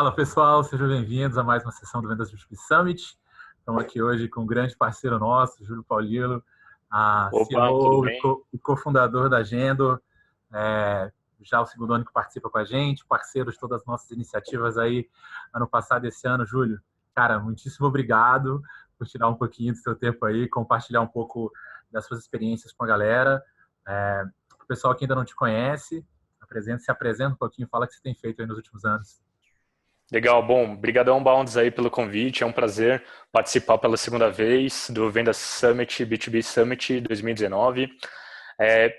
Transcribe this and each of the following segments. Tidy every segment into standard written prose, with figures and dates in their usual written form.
Fala pessoal, sejam bem-vindos a mais uma sessão do Vendas B2B Summit. Estamos aqui hoje com um grande parceiro nosso, Júlio Paulilo, a Opa, tudo CEO bem? e cofundador da Agendo, já o segundo ano que participa com a gente, parceiro de todas as nossas iniciativas aí, ano passado e esse ano. Júlio, cara, muitíssimo obrigado por tirar um pouquinho do seu tempo aí, compartilhar um pouco das suas experiências com a galera. O pessoal que ainda não te conhece, se apresenta um pouquinho, fala o que você tem feito aí nos últimos anos. Legal, bom, brigadão Bounds aí pelo convite, é um prazer participar pela segunda vez do Vendas Summit, B2B Summit 2019.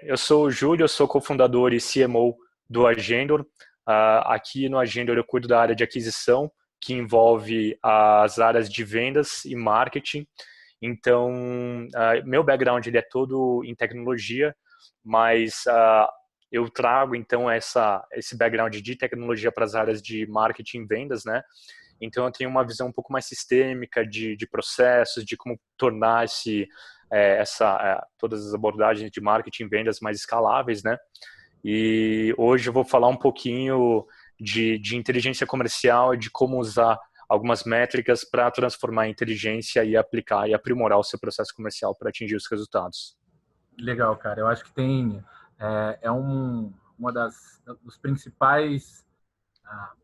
Eu sou o Júlio, eu sou cofundador e CMO do Agendor. Aqui no Agendor eu cuido da área de aquisição, que envolve as áreas de vendas e marketing. Então, meu background ele é todo em tecnologia, mas eu trago então esse background de tecnologia para as áreas de marketing e vendas, né? Então eu tenho uma visão um pouco mais sistêmica de processos, de como tornar todas as abordagens de marketing e vendas mais escaláveis, né? E hoje eu vou falar um pouquinho de inteligência comercial e de como usar algumas métricas para transformar em inteligência e aplicar e aprimorar o seu processo comercial para atingir os resultados. Legal, cara. Eu acho que uma dos principais,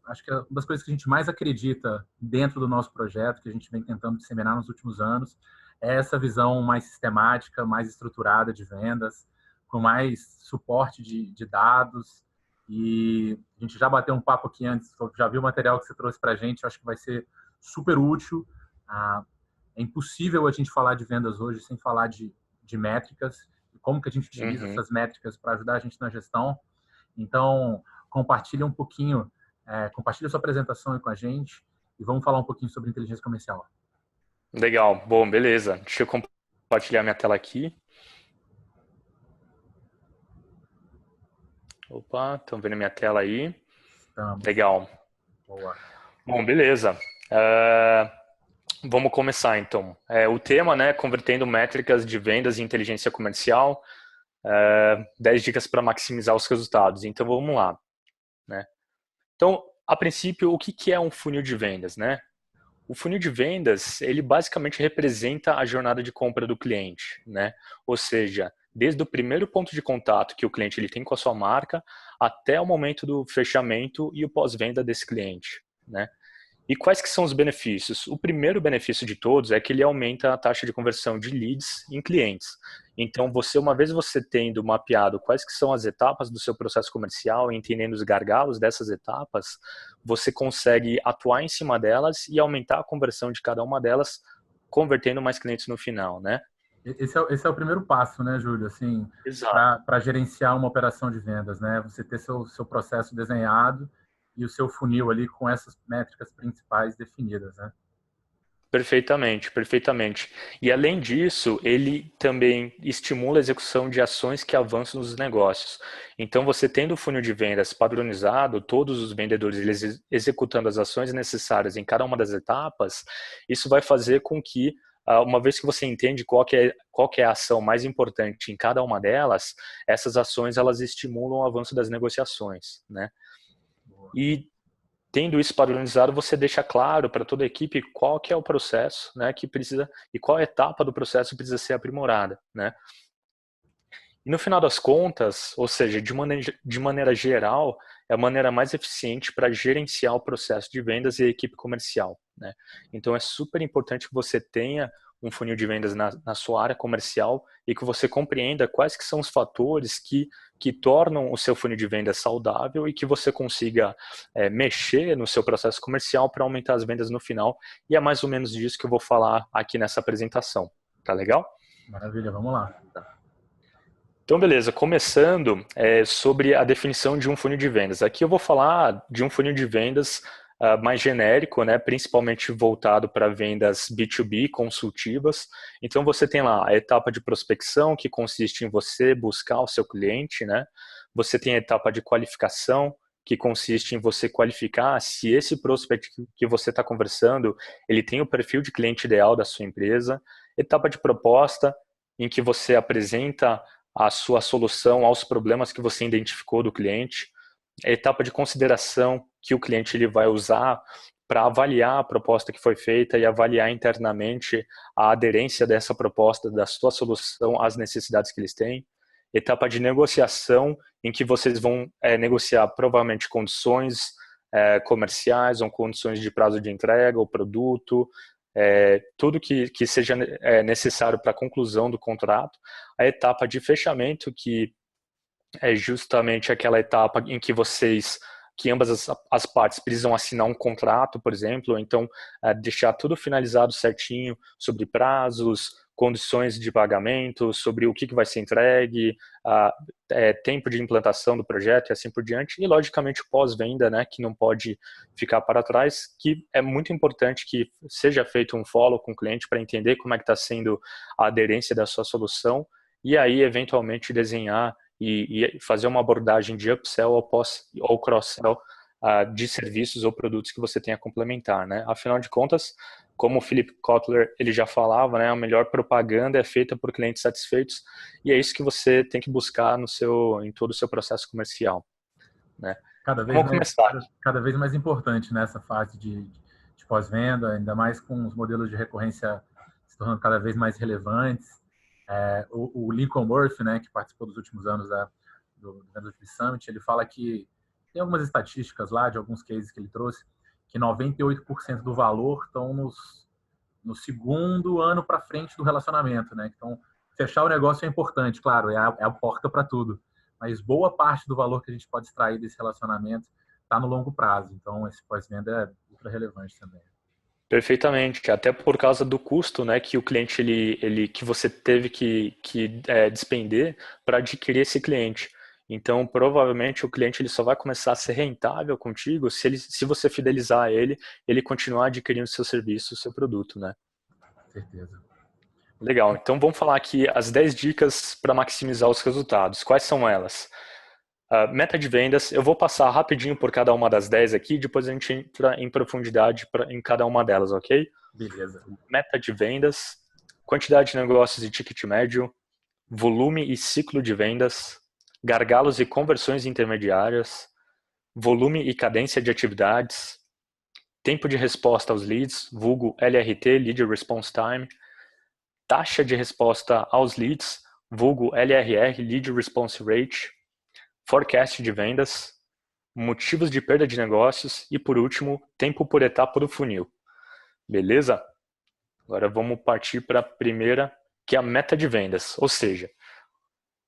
acho que é uma das coisas que a gente mais acredita dentro do nosso projeto, que a gente vem tentando disseminar nos últimos anos, é essa visão mais sistemática, mais estruturada de vendas, com mais suporte de dados. E a gente já bateu um papo aqui antes, já viu o material que você trouxe para a gente, eu acho que vai ser super útil. É impossível a gente falar de vendas hoje sem falar de métricas, como que a gente utiliza essas métricas para ajudar a gente na gestão. Então, compartilha um pouquinho, compartilha sua apresentação aí com a gente e vamos falar um pouquinho sobre inteligência comercial. Legal, bom, beleza. Deixa eu compartilhar minha tela aqui. Opa, estão vendo minha tela aí? Estamos. Legal. Boa. Bom, beleza. Vamos começar então. O tema, né, convertendo métricas de vendas em inteligência comercial, 10 dicas para maximizar os resultados. Então vamos lá, né? Então, a princípio, o que é um funil de vendas, né? O funil de vendas, ele basicamente representa a jornada de compra do cliente, né? Ou seja, desde o primeiro ponto de contato que o cliente ele tem com a sua marca até o momento do fechamento e o pós-venda desse cliente, né? E quais que são os benefícios? O primeiro benefício de todos é que ele aumenta a taxa de conversão de leads em clientes. Então, uma vez você tendo mapeado quais que são as etapas do seu processo comercial e entendendo os gargalos dessas etapas, você consegue atuar em cima delas e aumentar a conversão de cada uma delas, convertendo mais clientes no final, né? Esse é o primeiro passo, né, Júlio? Assim, Exato. para gerenciar uma operação de vendas, né? Você ter seu processo desenhado e o seu funil ali com essas métricas principais definidas, né? Perfeitamente, perfeitamente. E além disso, ele também estimula a execução de ações que avançam nos negócios. Então, você tendo o funil de vendas padronizado, todos os vendedores eles executando as ações necessárias em cada uma das etapas, isso vai fazer com que, uma vez que você entende qual que é a ação mais importante em cada uma delas, essas ações elas estimulam o avanço das negociações, né? E tendo isso padronizado, você deixa claro para toda a equipe qual que é o processo, né, que precisa e qual etapa do processo precisa ser aprimorada, né? E no final das contas, ou seja, de maneira geral, é a maneira mais eficiente para gerenciar o processo de vendas e a equipe comercial, né? Então é super importante que você tenha um funil de vendas na sua área comercial e que você compreenda quais que são os fatores que tornam o seu funil de vendas saudável e que você consiga mexer no seu processo comercial para aumentar as vendas no final. E é mais ou menos disso que eu vou falar aqui nessa apresentação. Tá legal? Maravilha, vamos lá. Então, beleza, começando sobre a definição de um funil de vendas. Aqui eu vou falar de um funil de vendas mais genérico, né, principalmente voltado para vendas B2B, consultivas. Então, você tem lá a etapa de prospecção, que consiste em você buscar o seu cliente, né? Você tem a etapa de qualificação, que consiste em você qualificar se esse prospect que você está conversando, ele tem o perfil de cliente ideal da sua empresa. Etapa de proposta, em que você apresenta a sua solução aos problemas que você identificou do cliente. a etapa de consideração que o cliente ele vai usar para avaliar a proposta que foi feita e avaliar internamente a aderência dessa proposta, da sua solução às necessidades que eles têm. Etapa de negociação, em que vocês vão negociar provavelmente condições comerciais ou condições de prazo de entrega, ou produto, tudo que seja necessário para a conclusão do contrato. A etapa de fechamento, que é justamente aquela etapa em que que ambas as partes precisam assinar um contrato, por exemplo, ou então deixar tudo finalizado certinho sobre prazos, condições de pagamento, sobre o que vai ser entregue, tempo de implantação do projeto e assim por diante, e logicamente o pós-venda, né, que não pode ficar para trás, que é muito importante que seja feito um follow com o cliente para entender como é que está sendo a aderência da sua solução, e aí eventualmente desenhar e fazer uma abordagem de upsell ou cross-sell de serviços ou produtos que você tenha a complementar, né? Afinal de contas, como o Philip Kotler ele já falava, né, a melhor propaganda é feita por clientes satisfeitos, e é isso que você tem que buscar em todo o seu processo comercial, né? Vamos começar. Cada vez mais importante nessa fase de pós-venda, ainda mais com os modelos de recorrência se tornando cada vez mais relevantes. O Lincoln Murphy, né, que participou dos últimos anos do Vendor Summit, ele fala que tem algumas estatísticas lá, de alguns cases que ele trouxe, que 98% do valor estão no segundo ano para frente do relacionamento, né? Então, fechar o negócio é importante, claro, é a porta para tudo, mas boa parte do valor que a gente pode extrair desse relacionamento está no longo prazo. Então, esse pós-venda é ultra relevante também. Perfeitamente, até por causa do custo, né, que o cliente que você teve que despender para adquirir esse cliente. Então, provavelmente o cliente ele só vai começar a ser rentável contigo se você fidelizar ele continuar adquirindo seu serviço, seu produto, né? Certeza. Legal. Então, vamos falar aqui as 10 dicas para maximizar os resultados. Quais são elas? Meta de vendas, eu vou passar rapidinho por cada uma das 10 aqui, depois a gente entra em profundidade em cada uma delas, ok? Beleza. Meta de vendas, quantidade de negócios e ticket médio, volume e ciclo de vendas, gargalos e conversões intermediárias, volume e cadência de atividades, tempo de resposta aos leads, vulgo LRT, Lead Response Time, taxa de resposta aos leads, vulgo LRR, Lead Response Rate, forecast de vendas, motivos de perda de negócios e, por último, tempo por etapa do funil. Beleza? Agora vamos partir para a primeira, que é a meta de vendas. Ou seja,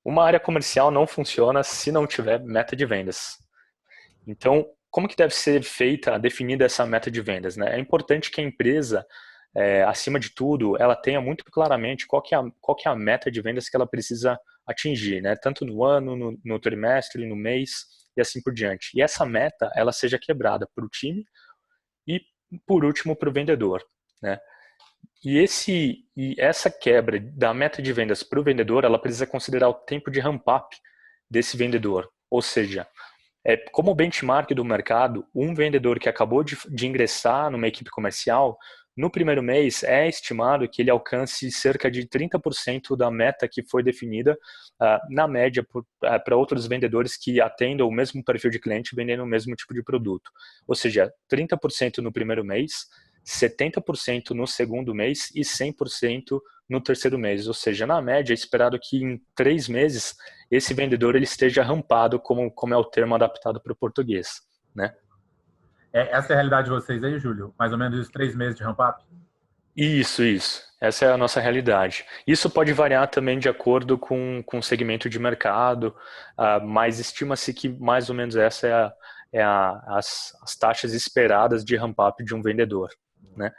uma área comercial não funciona se não tiver meta de vendas. Então, como que deve ser definida essa meta de vendas, né? É importante que a empresa, acima de tudo, ela tenha muito claramente qual que é a meta de vendas que ela precisa atingir, né? Tanto no ano, no trimestre, no mês e assim por diante. E essa meta, ela seja quebrada para o time e, por último, para o vendedor, né? E essa quebra da meta de vendas para o vendedor, ela precisa considerar o tempo de ramp-up desse vendedor. Ou seja, como benchmark do mercado, um vendedor que acabou de ingressar numa equipe comercial, no primeiro mês é estimado que ele alcance cerca de 30% da meta que foi definida, na média, para outros vendedores que atendam o mesmo perfil de cliente vendendo o mesmo tipo de produto. Ou seja, 30% no primeiro mês, 70% no segundo mês e 100% no terceiro mês. Ou seja, na média, é esperado que em 3 meses esse vendedor ele esteja rampado, como é o termo adaptado para o português, né? Essa é a realidade de vocês aí, Júlio? Mais ou menos 3 meses de ramp-up? Isso. Essa é a nossa realidade. Isso pode variar também de acordo com o segmento de mercado, mas estima-se que mais ou menos essa as taxas esperadas de ramp-up de um vendedor, né?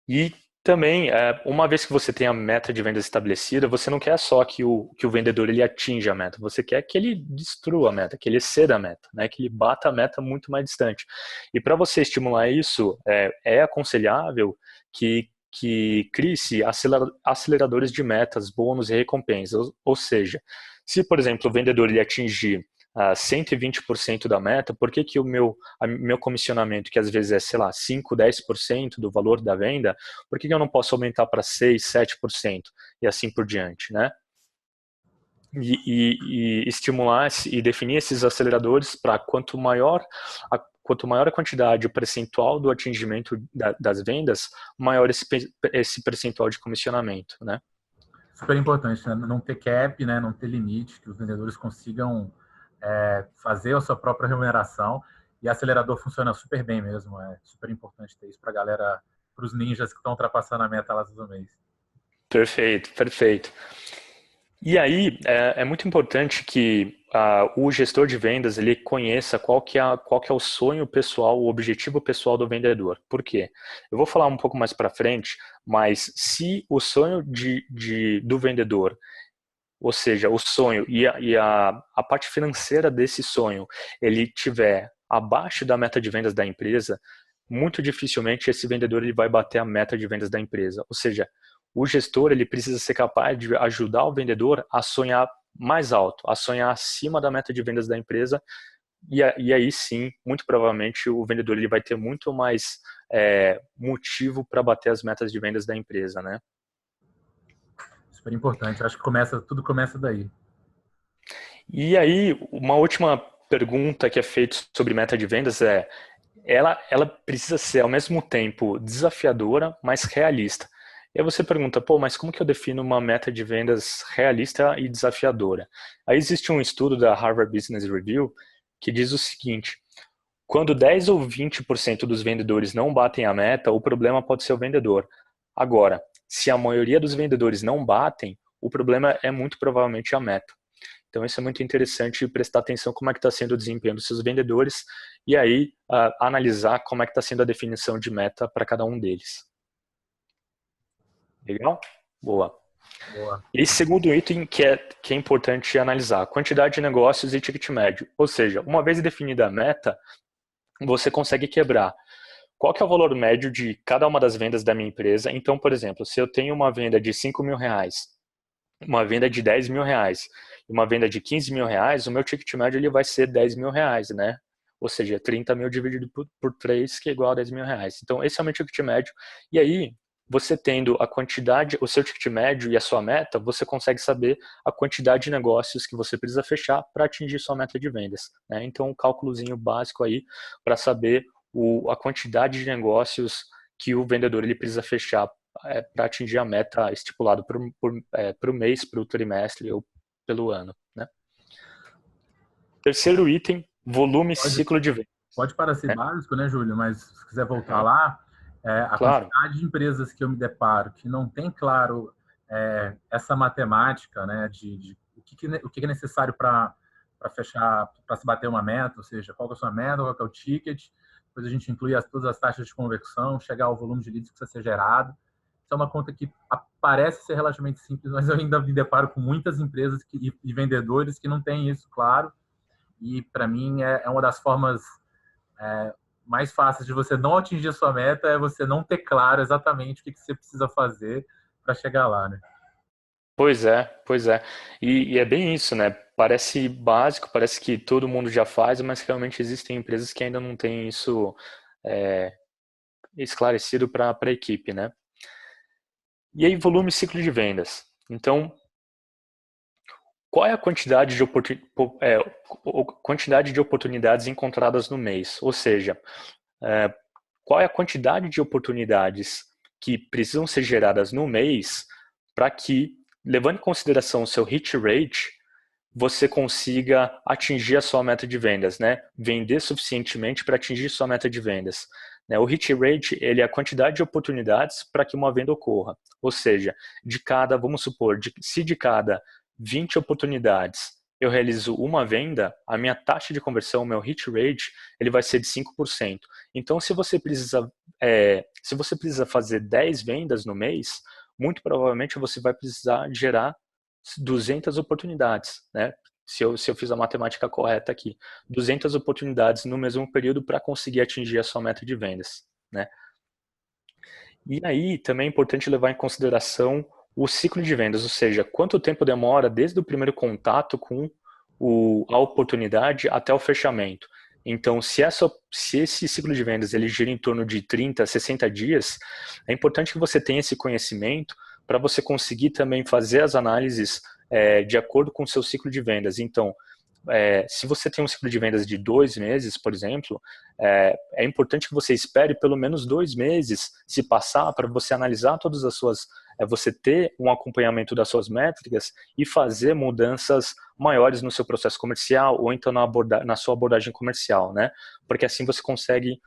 E também, uma vez que você tem a meta de vendas estabelecida, você não quer só que o vendedor ele atinja a meta, você quer que ele destrua a meta, que ele exceda a meta, né? Que ele bata a meta muito mais distante. E para você estimular isso, é aconselhável que crie-se aceleradores de metas, bônus e recompensas. Ou seja, se, por exemplo, o vendedor ele atingir 120% da meta, por que o meu comissionamento, que às vezes é, sei lá, 5, 10% do valor da venda, por que eu não posso aumentar para 6, 7% e assim por diante, né? e estimular e definir esses aceleradores para quanto maior a quantidade, o percentual do atingimento das vendas, maior esse percentual de comissionamento, né? Super importante, né? Não ter cap, né? Não ter limite, que os vendedores consigam fazer a sua própria remuneração, e acelerador funciona super bem mesmo. É super importante ter isso para a galera, para os ninjas que estão ultrapassando a meta lá do mês. Perfeito, perfeito. E aí, é muito importante que o gestor de vendas ele conheça qual que é o sonho pessoal, o objetivo pessoal do vendedor. Por quê? Eu vou falar um pouco mais para frente, mas se o sonho do vendedor, ou seja, o sonho e a parte financeira desse sonho, ele tiver abaixo da meta de vendas da empresa, muito dificilmente esse vendedor ele vai bater a meta de vendas da empresa. Ou seja, o gestor ele precisa ser capaz de ajudar o vendedor a sonhar mais alto, a sonhar acima da meta de vendas da empresa, e aí sim, muito provavelmente o vendedor ele vai ter muito mais motivo para bater as metas de vendas da empresa, né? Super importante. Acho que tudo começa daí. E aí, uma última pergunta que é feita sobre meta de vendas ela precisa ser ao mesmo tempo desafiadora, mas realista. E aí você pergunta, pô, mas como que eu defino uma meta de vendas realista e desafiadora? Aí existe um estudo da Harvard Business Review que diz o seguinte: quando 10 ou 20% dos vendedores não batem a meta, o problema pode ser o vendedor. Agora, se a maioria dos vendedores não batem, o problema é muito provavelmente a meta. Então, isso é muito interessante prestar atenção como é que está sendo o desempenho dos seus vendedores e aí analisar como é que está sendo a definição de meta para cada um deles. Legal? Boa. Boa. E segundo item que é importante analisar, quantidade de negócios e ticket médio. Ou seja, uma vez definida a meta, você consegue quebrar qual que é o valor médio de cada uma das vendas da minha empresa. Então, por exemplo, se eu tenho uma venda de R$ 5.000, uma venda de R$ 10.000 e uma venda de R$ 15.000, o meu ticket médio ele vai ser R$ 10.000, né? Ou seja, 30 mil dividido por 3, que é igual a R$ 10.000. Então, esse é o meu ticket médio. E aí, você tendo a quantidade, o seu ticket médio e a sua meta, você consegue saber a quantidade de negócios que você precisa fechar para atingir sua meta de vendas, né? Então, um cálculozinho básico aí para saber a quantidade de negócios que o vendedor ele precisa fechar para atingir a meta estipulada para o mês, para o trimestre ou pelo ano, né? Terceiro item, volume e ciclo de vendas. Pode parecer né? básico, né, Júlio? Mas se quiser voltar lá, a Claro. quantidade de empresas que eu me deparo que não tem claro essa matemática, né, de o que é necessário para fechar, para se bater uma meta, ou seja, qual é a sua meta, qual é o ticket, depois a gente inclui todas as taxas de conversão, chegar ao volume de leads que precisa ser gerado. Isso é uma conta que parece ser relativamente simples, mas eu ainda me deparo com muitas empresas e vendedores que não têm isso claro, e para mim é uma das formas mais fáceis de você não atingir a sua meta é você não ter claro exatamente o que você precisa fazer para chegar lá, né? Pois é, pois é. E é bem isso, né? Parece básico, parece que todo mundo já faz, mas realmente existem empresas que ainda não têm isso esclarecido para a equipe, né? E aí, volume e ciclo de vendas. Então, qual é a quantidade de oportunidades encontradas no mês? Ou seja, qual é a quantidade de oportunidades que precisam ser geradas no mês para que, levando em consideração o seu hit rate, você consiga atingir a sua meta de vendas, né? Vender suficientemente para atingir sua meta de vendas. O hit rate ele é a quantidade de oportunidades para que uma venda ocorra. Ou seja, vamos supor, se de cada 20 oportunidades eu realizo uma venda, a minha taxa de conversão, o meu hit rate, ele vai ser de 5%. Então, se você precisa fazer 10 vendas no mês, muito provavelmente você vai precisar gerar 200 oportunidades, né? Se eu fiz a matemática correta aqui, 200 oportunidades no mesmo período para conseguir atingir a sua meta de vendas, né? E aí também é importante levar em consideração o ciclo de vendas, ou seja, quanto tempo demora desde o primeiro contato com a oportunidade até o fechamento. Então, se esse ciclo de vendas ele gira em torno de 30 a 60 dias, é importante que você tenha esse conhecimento para você conseguir também fazer as análises de acordo com o seu ciclo de vendas. Então, se você tem um ciclo de vendas de 2 meses, por exemplo, é importante que você espere pelo menos 2 meses se passar para você analisar todas as suas, você ter um acompanhamento das suas métricas e fazer mudanças maiores no seu processo comercial ou então na sua abordagem comercial, né? Porque assim você consegue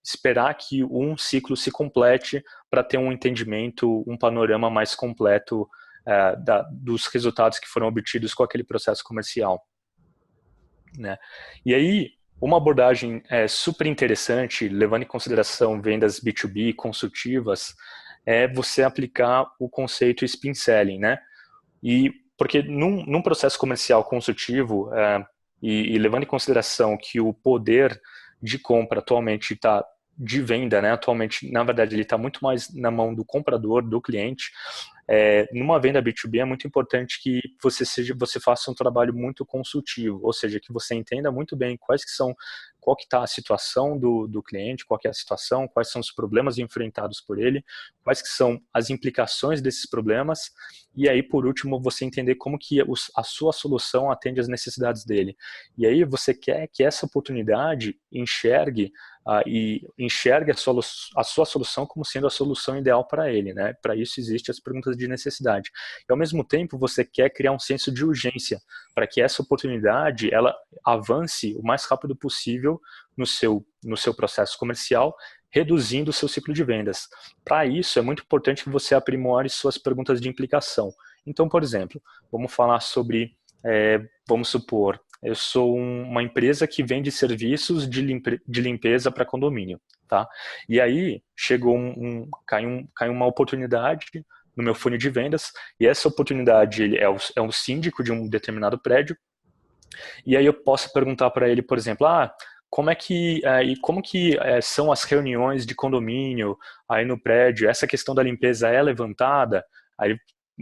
esperar que um ciclo se complete para ter um entendimento, um panorama mais completo dos resultados que foram obtidos com aquele processo comercial, né? E aí, uma abordagem super interessante, levando em consideração vendas B2B consultivas, é você aplicar o conceito Spin Selling, né? E porque num processo comercial consultivo, e levando em consideração que o poder de compra atualmente está de venda, né? Atualmente, na verdade, ele está muito mais na mão do comprador, do cliente. Numa venda B2B é muito importante que você faça um trabalho muito consultivo, ou seja, que você entenda muito bem qual que está a situação do cliente, qual que é a situação, quais são os problemas enfrentados por ele, quais que são as implicações desses problemas, e aí, por último, você entender como que a sua solução atende às necessidades dele. E aí você quer que essa oportunidade enxergue a sua solução como sendo a solução ideal para ele, né? Para isso existem as perguntas de necessidade. E ao mesmo tempo você quer criar um senso de urgência para que essa oportunidade ela avance o mais rápido possível no seu processo comercial, reduzindo o seu ciclo de vendas. Para isso é muito importante que você aprimore suas perguntas de implicação. Então, por exemplo, vamos falar sobre, vamos supor, eu sou uma empresa que vende serviços de limpeza para condomínio, tá? E aí chegou caiu uma oportunidade no meu funil de vendas, e essa oportunidade ele é um síndico de um determinado prédio, e aí eu posso perguntar para ele, por exemplo, como que são as reuniões de condomínio aí no prédio? Essa questão da limpeza é levantada? Aí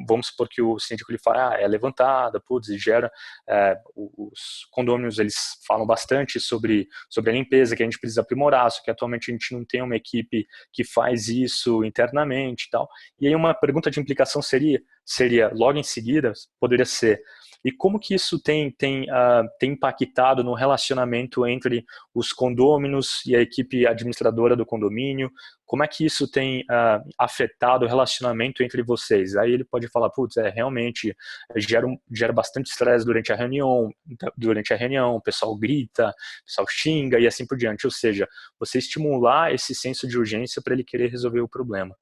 vamos supor que o síndico ele fala, é levantada, putz, gera, os condôminos eles falam bastante sobre a limpeza, que a gente precisa aprimorar, só que atualmente a gente não tem uma equipe que faz isso internamente e tal. E aí uma pergunta de implicação seria logo em seguida, poderia ser, e como que isso tem impactado no relacionamento entre os condôminos e a equipe administradora do condomínio? Como é que isso tem afetado o relacionamento entre vocês? Aí ele pode falar, putz, realmente gera bastante estresse durante a reunião, o pessoal grita, o pessoal xinga e assim por diante. Ou seja, você estimular esse senso de urgência para ele querer resolver o problema.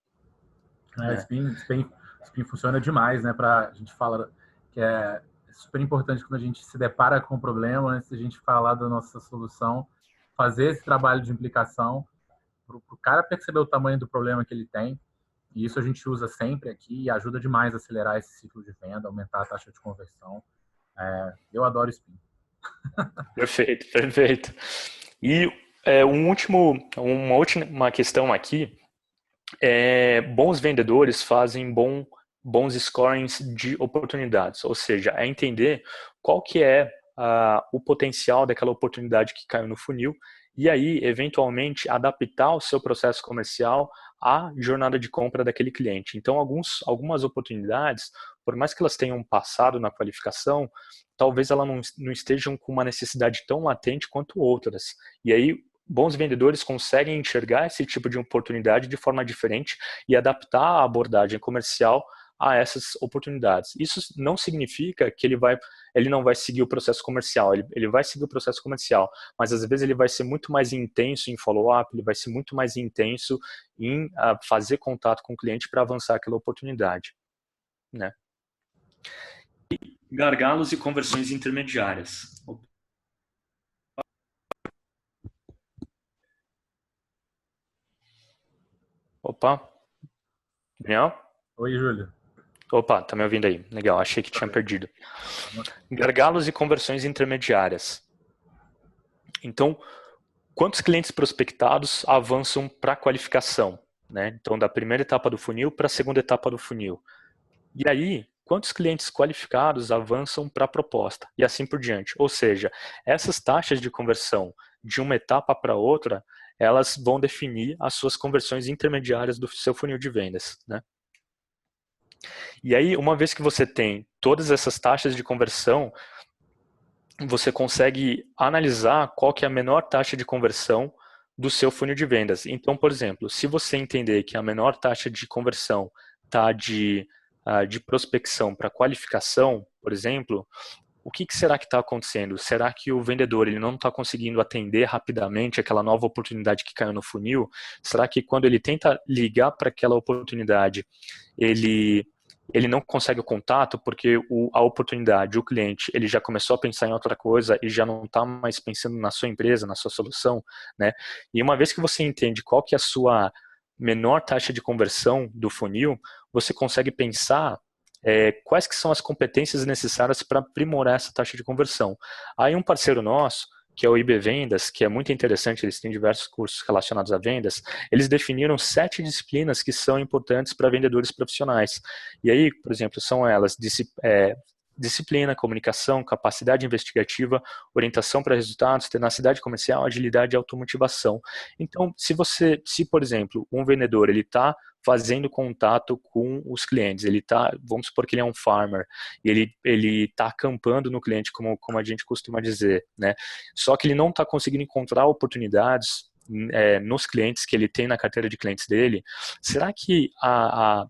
Spin funciona demais, né? A gente fala que é super importante quando a gente se depara com o problema, antes de a gente falar da nossa solução, fazer esse trabalho de implicação para o cara perceber o tamanho do problema que ele tem. E isso a gente usa sempre aqui e ajuda demais a acelerar esse ciclo de venda, aumentar a taxa de conversão. Eu adoro Spin. Perfeito, perfeito. E uma última questão aqui bons vendedores fazem bons scorings de oportunidades, ou seja, é entender qual que é o potencial daquela oportunidade que caiu no funil e aí, eventualmente, adaptar o seu processo comercial à jornada de compra daquele cliente. Então, algumas oportunidades, por mais que elas tenham passado na qualificação, talvez elas não estejam com uma necessidade tão latente quanto outras. E aí, bons vendedores conseguem enxergar esse tipo de oportunidade de forma diferente e adaptar a abordagem comercial a essas oportunidades. Isso não significa que ele não vai seguir o processo comercial, ele vai seguir o processo comercial, mas às vezes ele vai ser muito mais intenso em follow-up, ele vai ser muito mais intenso em fazer contato com o cliente para avançar aquela oportunidade, né? E gargalos e conversões intermediárias. Opa, Daniel? Oi, Júlio. Opa, tá me ouvindo aí? Legal, achei que tinha perdido. Gargalos e conversões intermediárias. Então, quantos clientes prospectados avançam para a qualificação, né? Então, da primeira etapa do funil para a segunda etapa do funil. E aí, quantos clientes qualificados avançam para a proposta? E assim por diante. Ou seja, essas taxas de conversão de uma etapa para outra, elas vão definir as suas conversões intermediárias do seu funil de vendas, né? E aí, uma vez que você tem todas essas taxas de conversão, você consegue analisar qual que é a menor taxa de conversão do seu funil de vendas. Então, por exemplo, se você entender que a menor taxa de conversão está de prospecção para qualificação, por exemplo, o que será que está acontecendo? Será que o vendedor ele não está conseguindo atender rapidamente aquela nova oportunidade que caiu no funil? Será que quando ele tenta ligar para aquela oportunidade, ele não consegue o contato porque a oportunidade, o cliente, ele já começou a pensar em outra coisa e já não está mais pensando na sua empresa, na sua solução, né? E uma vez que você entende qual que é a sua menor taxa de conversão do funil, você consegue pensar quais que são as competências necessárias para aprimorar essa taxa de conversão. Aí um parceiro nosso, que é o IB Vendas, que é muito interessante, eles têm diversos cursos relacionados a vendas, eles definiram 7 disciplinas que são importantes para vendedores profissionais. E aí, por exemplo, são elas disciplina, comunicação, capacidade investigativa, orientação para resultados, tenacidade comercial, agilidade e automotivação. Então, se por exemplo, um vendedor ele está fazendo contato com os clientes, ele está, vamos supor que ele é um farmer, e ele está acampando no cliente, como a gente costuma dizer, né? Só que ele não está conseguindo encontrar oportunidades nos clientes que ele tem na carteira de clientes dele. Será que a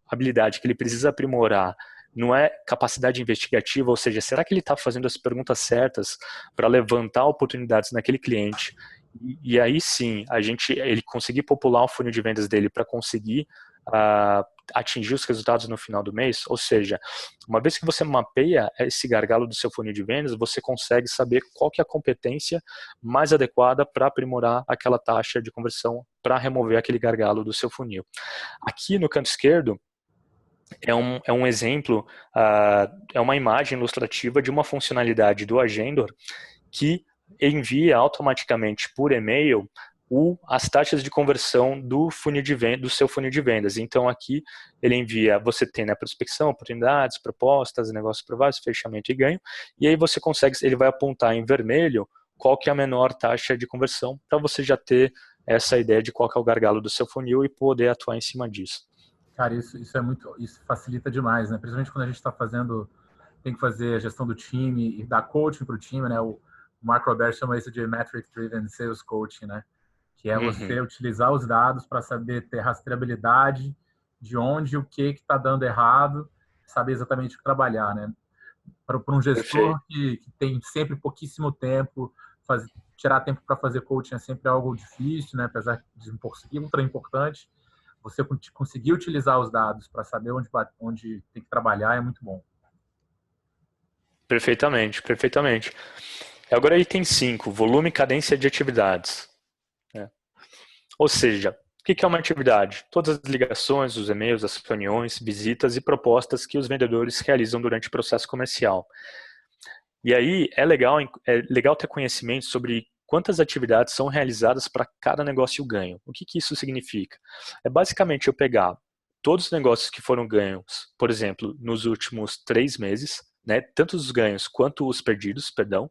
habilidade que ele precisa aprimorar não é capacidade investigativa, ou seja, será que ele está fazendo as perguntas certas para levantar oportunidades naquele cliente? E aí sim, ele conseguir popular o funil de vendas dele para conseguir atingir os resultados no final do mês. Ou seja, uma vez que você mapeia esse gargalo do seu funil de vendas, você consegue saber qual que é a competência mais adequada para aprimorar aquela taxa de conversão, para remover aquele gargalo do seu funil. Aqui no canto esquerdo, é um exemplo, é uma imagem ilustrativa de uma funcionalidade do Agendor que envia automaticamente por e-mail as taxas de conversão do funil de venda, do seu funil de vendas. Então aqui ele envia, você tem a prospecção, oportunidades, propostas, negócios provados, fechamento e ganho, e aí você consegue, ele vai apontar em vermelho qual que é a menor taxa de conversão, para você já ter essa ideia de qual que é o gargalo do seu funil e poder atuar em cima disso. Cara, isso facilita demais, né? Principalmente quando a gente está tem que fazer a gestão do time e dar coaching para o time, né? O Mark Roberts chama isso de Metric Driven Sales Coaching, né? Que é você utilizar os dados para saber ter rastreabilidade de onde o que está dando errado, saber exatamente o que trabalhar, né? Para um gestor que tem sempre pouquíssimo tempo, tirar tempo para fazer coaching é sempre algo difícil, né? Apesar de ultra importante. Você conseguir utilizar os dados para saber onde tem que trabalhar é muito bom. Perfeitamente, perfeitamente. Agora item 5, volume e cadência de atividades. Ou seja, o que é uma atividade? Todas as ligações, os e-mails, as reuniões, visitas e propostas que os vendedores realizam durante o processo comercial. E aí é legal ter conhecimento sobre quantas atividades são realizadas para cada negócio ganho. O que isso significa? É basicamente eu pegar todos os negócios que foram ganhos, por exemplo, nos últimos 3 meses, né, tanto os ganhos quanto os perdidos, perdão,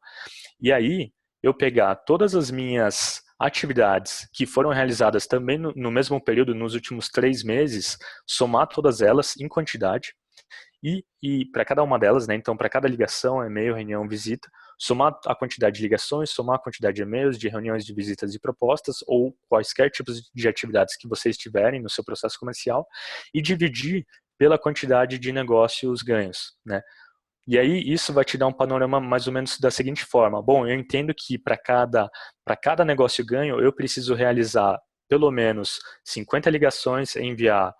e aí eu pegar todas as minhas atividades que foram realizadas também no mesmo período, nos últimos 3 meses, somar todas elas em quantidade, e para cada uma delas, né, então para cada ligação, e-mail, reunião, visita, somar a quantidade de ligações, somar a quantidade de e-mails, de reuniões, de visitas e propostas, ou quaisquer tipos de atividades que vocês tiverem no seu processo comercial, e dividir pela quantidade de negócios ganhos, né? E aí isso vai te dar um panorama mais ou menos da seguinte forma. Bom, eu entendo que para cada negócio ganho, eu preciso realizar pelo menos 50 ligações, enviar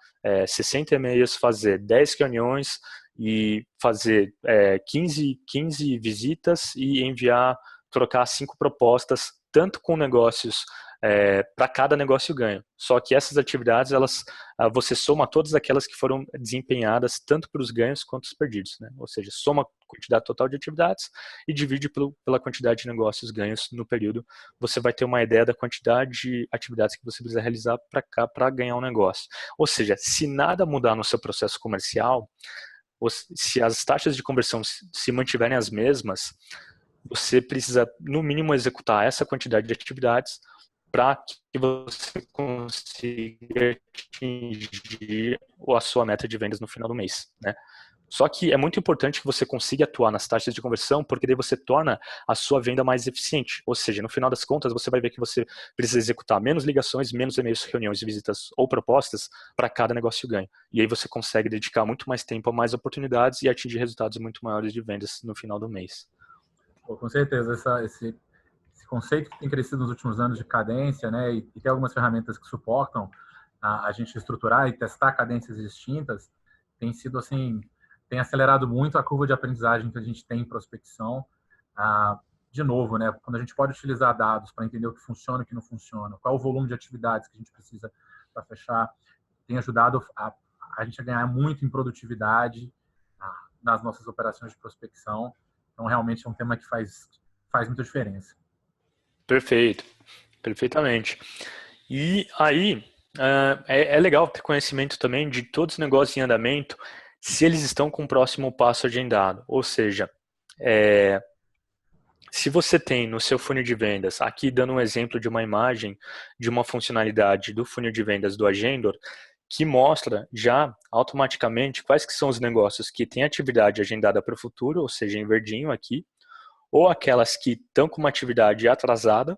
60 e-mails, fazer 10 reuniões e fazer 15 visitas e trocar 5 propostas, tanto com negócios para cada negócio ganho. Só que essas atividades, você soma todas aquelas que foram desempenhadas tanto para os ganhos quanto os perdidos, né? Ou seja, soma a quantidade total de atividades e divide pela quantidade de negócios ganhos no período. Você vai ter uma ideia da quantidade de atividades que você precisa realizar para ganhar um negócio. Ou seja, se nada mudar no seu processo comercial, se as taxas de conversão se mantiverem as mesmas, você precisa, no mínimo, executar essa quantidade de atividades para que você consiga atingir a sua meta de vendas no final do mês, né? Só que é muito importante que você consiga atuar nas taxas de conversão, porque daí você torna a sua venda mais eficiente. Ou seja, no final das contas, você vai ver que você precisa executar menos ligações, menos e-mails, reuniões, visitas ou propostas para cada negócio ganho. E aí você consegue dedicar muito mais tempo a mais oportunidades e atingir resultados muito maiores de vendas no final do mês. Pô, com certeza, esse conceito que tem crescido nos últimos anos de cadência, né, e tem algumas ferramentas que suportam a gente estruturar e testar cadências distintas, tem sido assim, tem acelerado muito a curva de aprendizagem que a gente tem em prospecção. De novo, né, quando a gente pode utilizar dados para entender o que funciona e o que não funciona, qual é o volume de atividades que a gente precisa para fechar, tem ajudado a gente a ganhar muito em produtividade nas nossas operações de prospecção. Então, realmente é um tema que faz muita diferença. Perfeito, perfeitamente. E aí, é legal ter conhecimento também de todos os negócios em andamento, se eles estão com o próximo passo agendado. Ou seja, se você tem no seu funil de vendas, aqui dando um exemplo de uma imagem de uma funcionalidade do funil de vendas do Agendor, que mostra já automaticamente quais que são os negócios que têm atividade agendada para o futuro, ou seja, em verdinho aqui, ou aquelas que estão com uma atividade atrasada,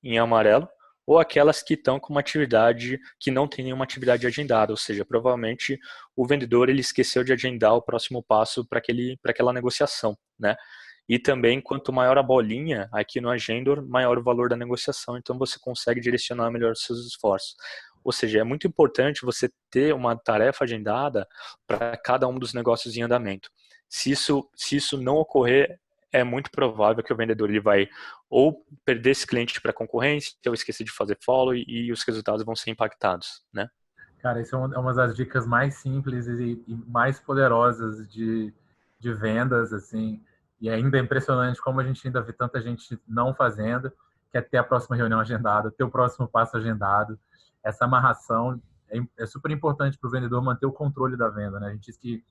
em amarelo, ou aquelas que estão com uma atividade que não tem nenhuma atividade agendada, ou seja, provavelmente o vendedor ele esqueceu de agendar o próximo passo para aquela negociação, né? E também, quanto maior a bolinha aqui no Agendor, maior o valor da negociação, então você consegue direcionar melhor os seus esforços. Ou seja, é muito importante você ter uma tarefa agendada para cada um dos negócios em andamento. Se isso não ocorrer, é muito provável que o vendedor ele vai ou perder esse cliente para a concorrência, ou esquecer de fazer follow e os resultados vão ser impactados, né? Cara, isso é uma das dicas mais simples e mais poderosas de vendas, assim. E ainda é impressionante como a gente ainda vê tanta gente não fazendo, que é ter a próxima reunião agendada, ter o próximo passo agendado. Essa amarração é super importante para o vendedor manter o controle da venda, né? A gente diz que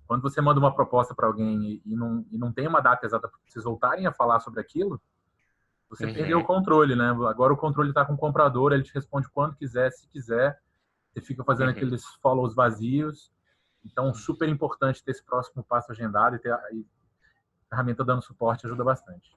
quando você manda uma proposta para alguém e não tem uma data exata para vocês voltarem a falar sobre aquilo, você perdeu o Uhum. controle, né? Agora o controle está com o comprador, ele te responde quando quiser, se quiser. Você fica fazendo Uhum. aqueles follows vazios. Então, super importante ter esse próximo passo agendado e ter a ferramenta dando suporte ajuda bastante.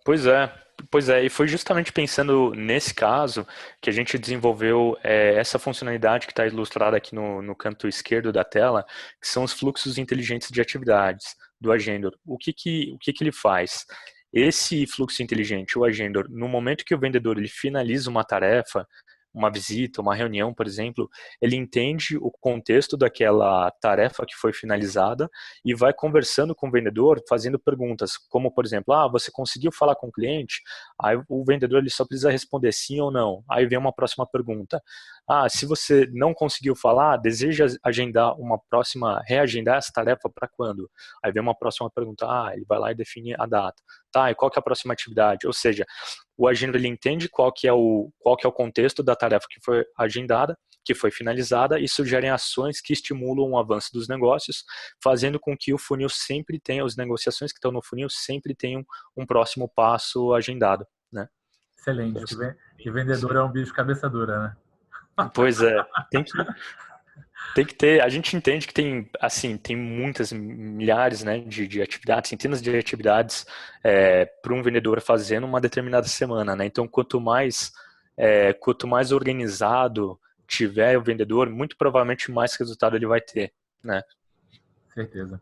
Pois é, e foi justamente pensando nesse caso que a gente desenvolveu essa funcionalidade que está ilustrada aqui no canto esquerdo da tela, que são os fluxos inteligentes de atividades do Agendor. O que ele faz? Esse fluxo inteligente, o Agendor, no momento que o vendedor ele finaliza uma tarefa, uma visita, uma reunião, por exemplo, ele entende o contexto daquela tarefa que foi finalizada e vai conversando com o vendedor, fazendo perguntas, como por exemplo, você conseguiu falar com o cliente? Aí o vendedor ele só precisa responder sim ou não. Aí vem uma próxima pergunta. Se você não conseguiu falar, deseja agendar uma próxima, reagendar essa tarefa para quando? Aí vem uma próxima pergunta. Ele vai lá e define a data. Tá, e qual que é a próxima atividade? Ou seja, o agenda ele entende qual que é o contexto da tarefa que foi agendada, que foi finalizada, e sugerem ações que estimulam o avanço dos negócios, fazendo com que o funil sempre tenha, as negociações que estão no funil sempre tenham um próximo passo agendado, né? Excelente. Que vendedor é um bicho cabeça dura, né? Pois é, tem que ter, a gente entende que tem, assim, tem muitas milhares, né, de atividades, centenas de atividades para um vendedor fazer numa determinada semana, né? Então, quanto mais organizado tiver o vendedor, muito provavelmente mais resultado ele vai ter, né? Certeza.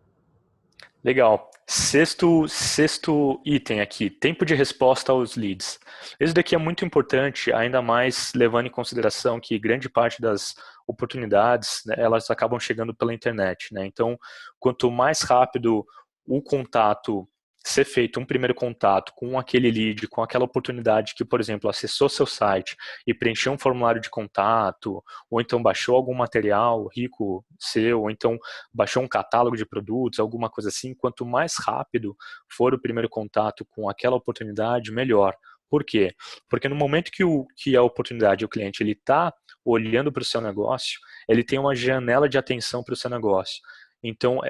Legal. Sexto item aqui, tempo de resposta aos leads. Esse daqui é muito importante, ainda mais levando em consideração que grande parte das oportunidades, né, elas acabam chegando pela internet, né? Então, quanto mais rápido o contato ser feito, um primeiro contato com aquele lead, com aquela oportunidade que, por exemplo, acessou seu site e preencheu um formulário de contato, ou então baixou algum material rico seu, ou então baixou um catálogo de produtos, alguma coisa assim, quanto mais rápido for o primeiro contato com aquela oportunidade, melhor. Por quê? Porque no momento que a oportunidade, o cliente, ele está olhando para o seu negócio, ele tem uma janela de atenção para o seu negócio. Então,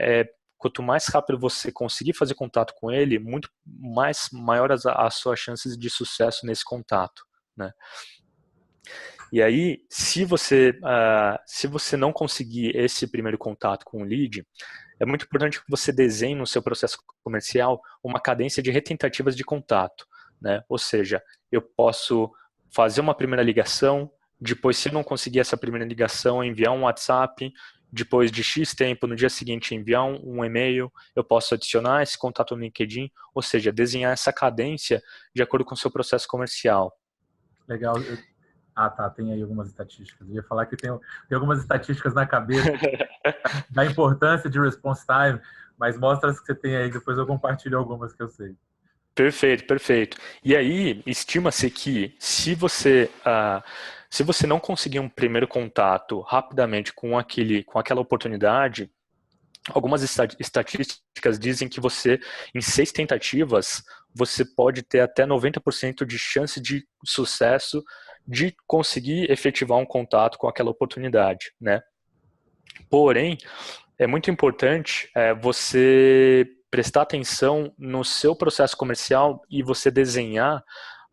quanto mais rápido você conseguir fazer contato com ele, muito mais maiores as suas chances de sucesso nesse contato, né? E aí, se você não conseguir esse primeiro contato com o lead, é muito importante que você desenhe no seu processo comercial uma cadência de retentativas de contato, né? Ou seja, eu posso fazer uma primeira ligação, depois, se eu não conseguir essa primeira ligação, enviar um WhatsApp, depois de X tempo, no dia seguinte, enviar um e-mail, eu posso adicionar esse contato no LinkedIn, ou seja, desenhar essa cadência de acordo com o seu processo comercial. Legal. Ah, tá, tem aí algumas estatísticas. Eu ia falar que tem algumas estatísticas na cabeça da importância de response time, mas mostra as que você tem aí, depois eu compartilho algumas que eu sei. Perfeito, perfeito. E aí, estima-se que se você não conseguir um primeiro contato rapidamente com aquela oportunidade, algumas estatísticas dizem que você, em 6 tentativas, você pode ter até 90% de chance de sucesso de conseguir efetivar um contato com aquela oportunidade, né? Porém, é muito importante você prestar atenção no seu processo comercial e você desenhar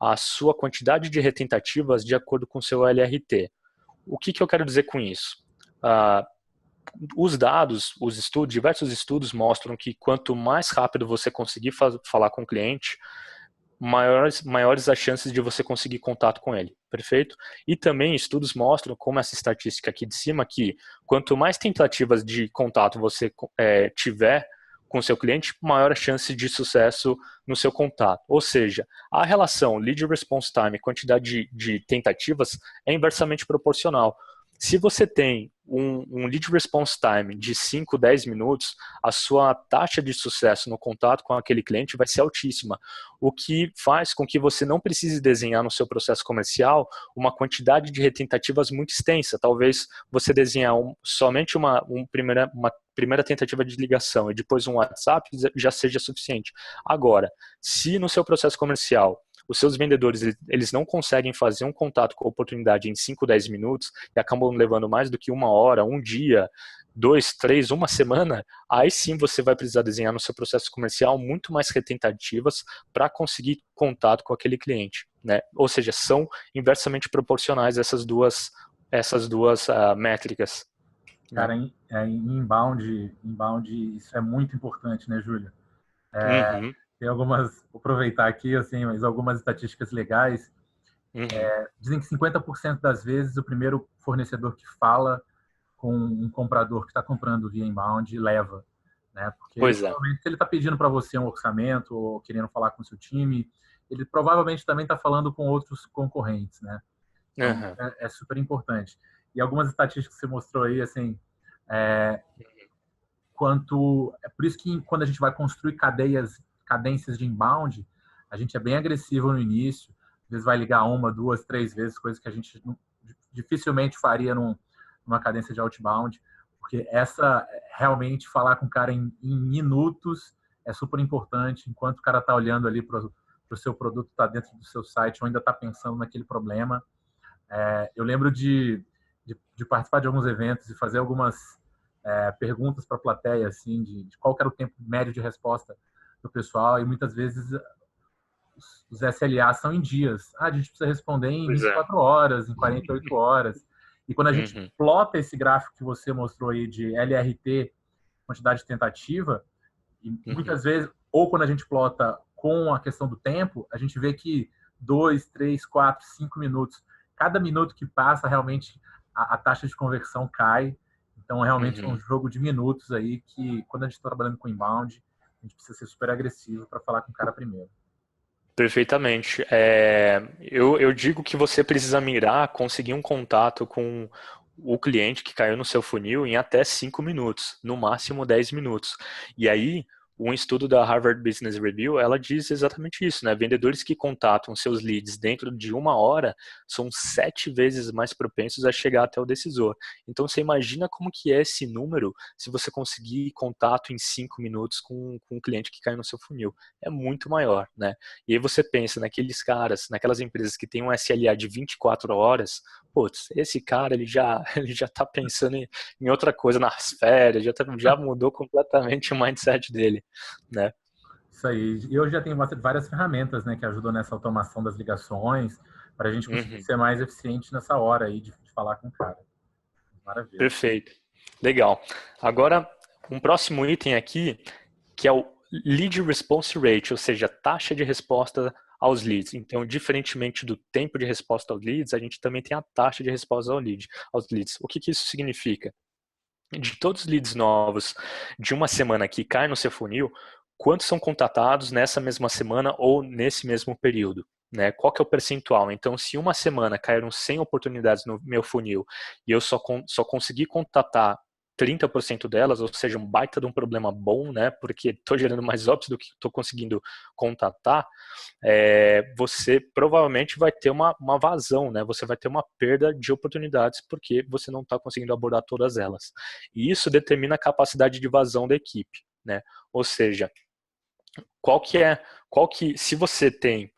a sua quantidade de retentativas de acordo com o seu LRT. O que eu quero dizer com isso? Ah, os dados, diversos estudos mostram que quanto mais rápido você conseguir falar com o cliente, maiores as chances de você conseguir contato com ele, perfeito? E também estudos mostram, como essa estatística aqui de cima, que quanto mais tentativas de contato você tiver com o seu cliente, maior a chance de sucesso no seu contato. Ou seja, a relação lead response time e quantidade de tentativas é inversamente proporcional. Se você tem um lead response time de 5, 10 minutos, a sua taxa de sucesso no contato com aquele cliente vai ser altíssima, o que faz com que você não precise desenhar no seu processo comercial uma quantidade de retentativas muito extensa. Talvez você desenhar somente uma primeira tentativa de ligação e depois um WhatsApp já seja suficiente. Agora, se no seu processo comercial os seus vendedores eles não conseguem fazer um contato com a oportunidade em 5, 10 minutos e acabam levando mais do que 1 hora, um dia, 2, 3, uma semana, aí sim você vai precisar desenhar no seu processo comercial muito mais retentativas para conseguir contato com aquele cliente, né? Ou seja, são inversamente proporcionais essas duas métricas. Cara, em inbound, isso é muito importante, né, Júlio? Uhum, Tem algumas, vou aproveitar aqui, assim, mas algumas estatísticas legais. uhum. Dizem que 50% das vezes o primeiro fornecedor que fala com um comprador que está comprando via inbound leva, né? Porque Pois é. provavelmente se ele está pedindo para você um orçamento ou querendo falar com o seu time, ele provavelmente também está falando com outros concorrentes, né? Então Uhum. é super importante. E algumas estatísticas que você mostrou aí, assim, é, é por isso que quando a gente vai construir cadências de inbound, a gente é bem agressivo no início, às vezes vai ligar 1, 2, 3 vezes, coisas que a gente dificilmente faria numa cadência de outbound, porque essa, realmente, falar com o cara em minutos é super importante, enquanto o cara está olhando ali para o seu produto, está dentro do seu site, ou ainda está pensando naquele problema. Eu lembro de participar de alguns eventos e fazer algumas perguntas para a plateia, assim, de qual era o tempo médio de resposta do pessoal, e muitas vezes os SLAs são em dias. A gente precisa responder em Pois é. 24 horas, em 48 horas. E quando a gente Uhum. plota esse gráfico que você mostrou aí de LRT, quantidade de tentativa, e Uhum. muitas vezes, ou quando a gente plota com a questão do tempo, a gente vê que 2, 3, 4, 5 minutos, cada minuto que passa, realmente a taxa de conversão cai. Então, realmente é um Uhum. jogo de minutos aí que, quando a gente está trabalhando com inbound, a gente precisa ser super agressivo para falar com o cara primeiro. Perfeitamente. Eu digo que você precisa mirar, conseguir um contato com o cliente que caiu no seu funil em até 5 minutos, no máximo 10 minutos. E aí, um estudo da Harvard Business Review, ela diz exatamente isso, né? Vendedores que contatam seus leads dentro de 1 hora são 7 vezes mais propensos a chegar até o decisor. Então, você imagina como que é esse número se você conseguir contato em 5 minutos com um cliente que caiu no seu funil. É muito maior, né? E aí você pensa naqueles caras, naquelas empresas que têm um SLA de 24 horas, putz, esse cara ele já tá pensando em outra coisa nas férias, já mudou completamente o mindset dele, né? Isso aí. E eu já tenho várias ferramentas, né, que ajudam nessa automação das ligações, para a gente conseguir Uhum. ser mais eficiente nessa hora aí de falar com o cara. Maravilha. Perfeito. Legal. Agora, um próximo item aqui, que é o Lead Response Rate, ou seja, taxa de resposta aos leads. Então, diferentemente do tempo de resposta aos leads, a gente também tem a taxa de resposta aos leads. O que isso significa? De todos os leads novos de uma semana que caem no seu funil, quantos são contatados nessa mesma semana ou nesse mesmo período? Né? Qual que é o percentual? Então, se uma semana caíram 100 oportunidades no meu funil e eu só consegui contatar 30% delas, ou seja, um baita de um problema bom, né? Porque estou gerando mais óbitos do que estou conseguindo contatar, você provavelmente vai ter uma vazão, né? Você vai ter uma perda de oportunidades porque você não está conseguindo abordar todas elas. E isso determina a capacidade de vazão da equipe, né? Ou seja, se você tem,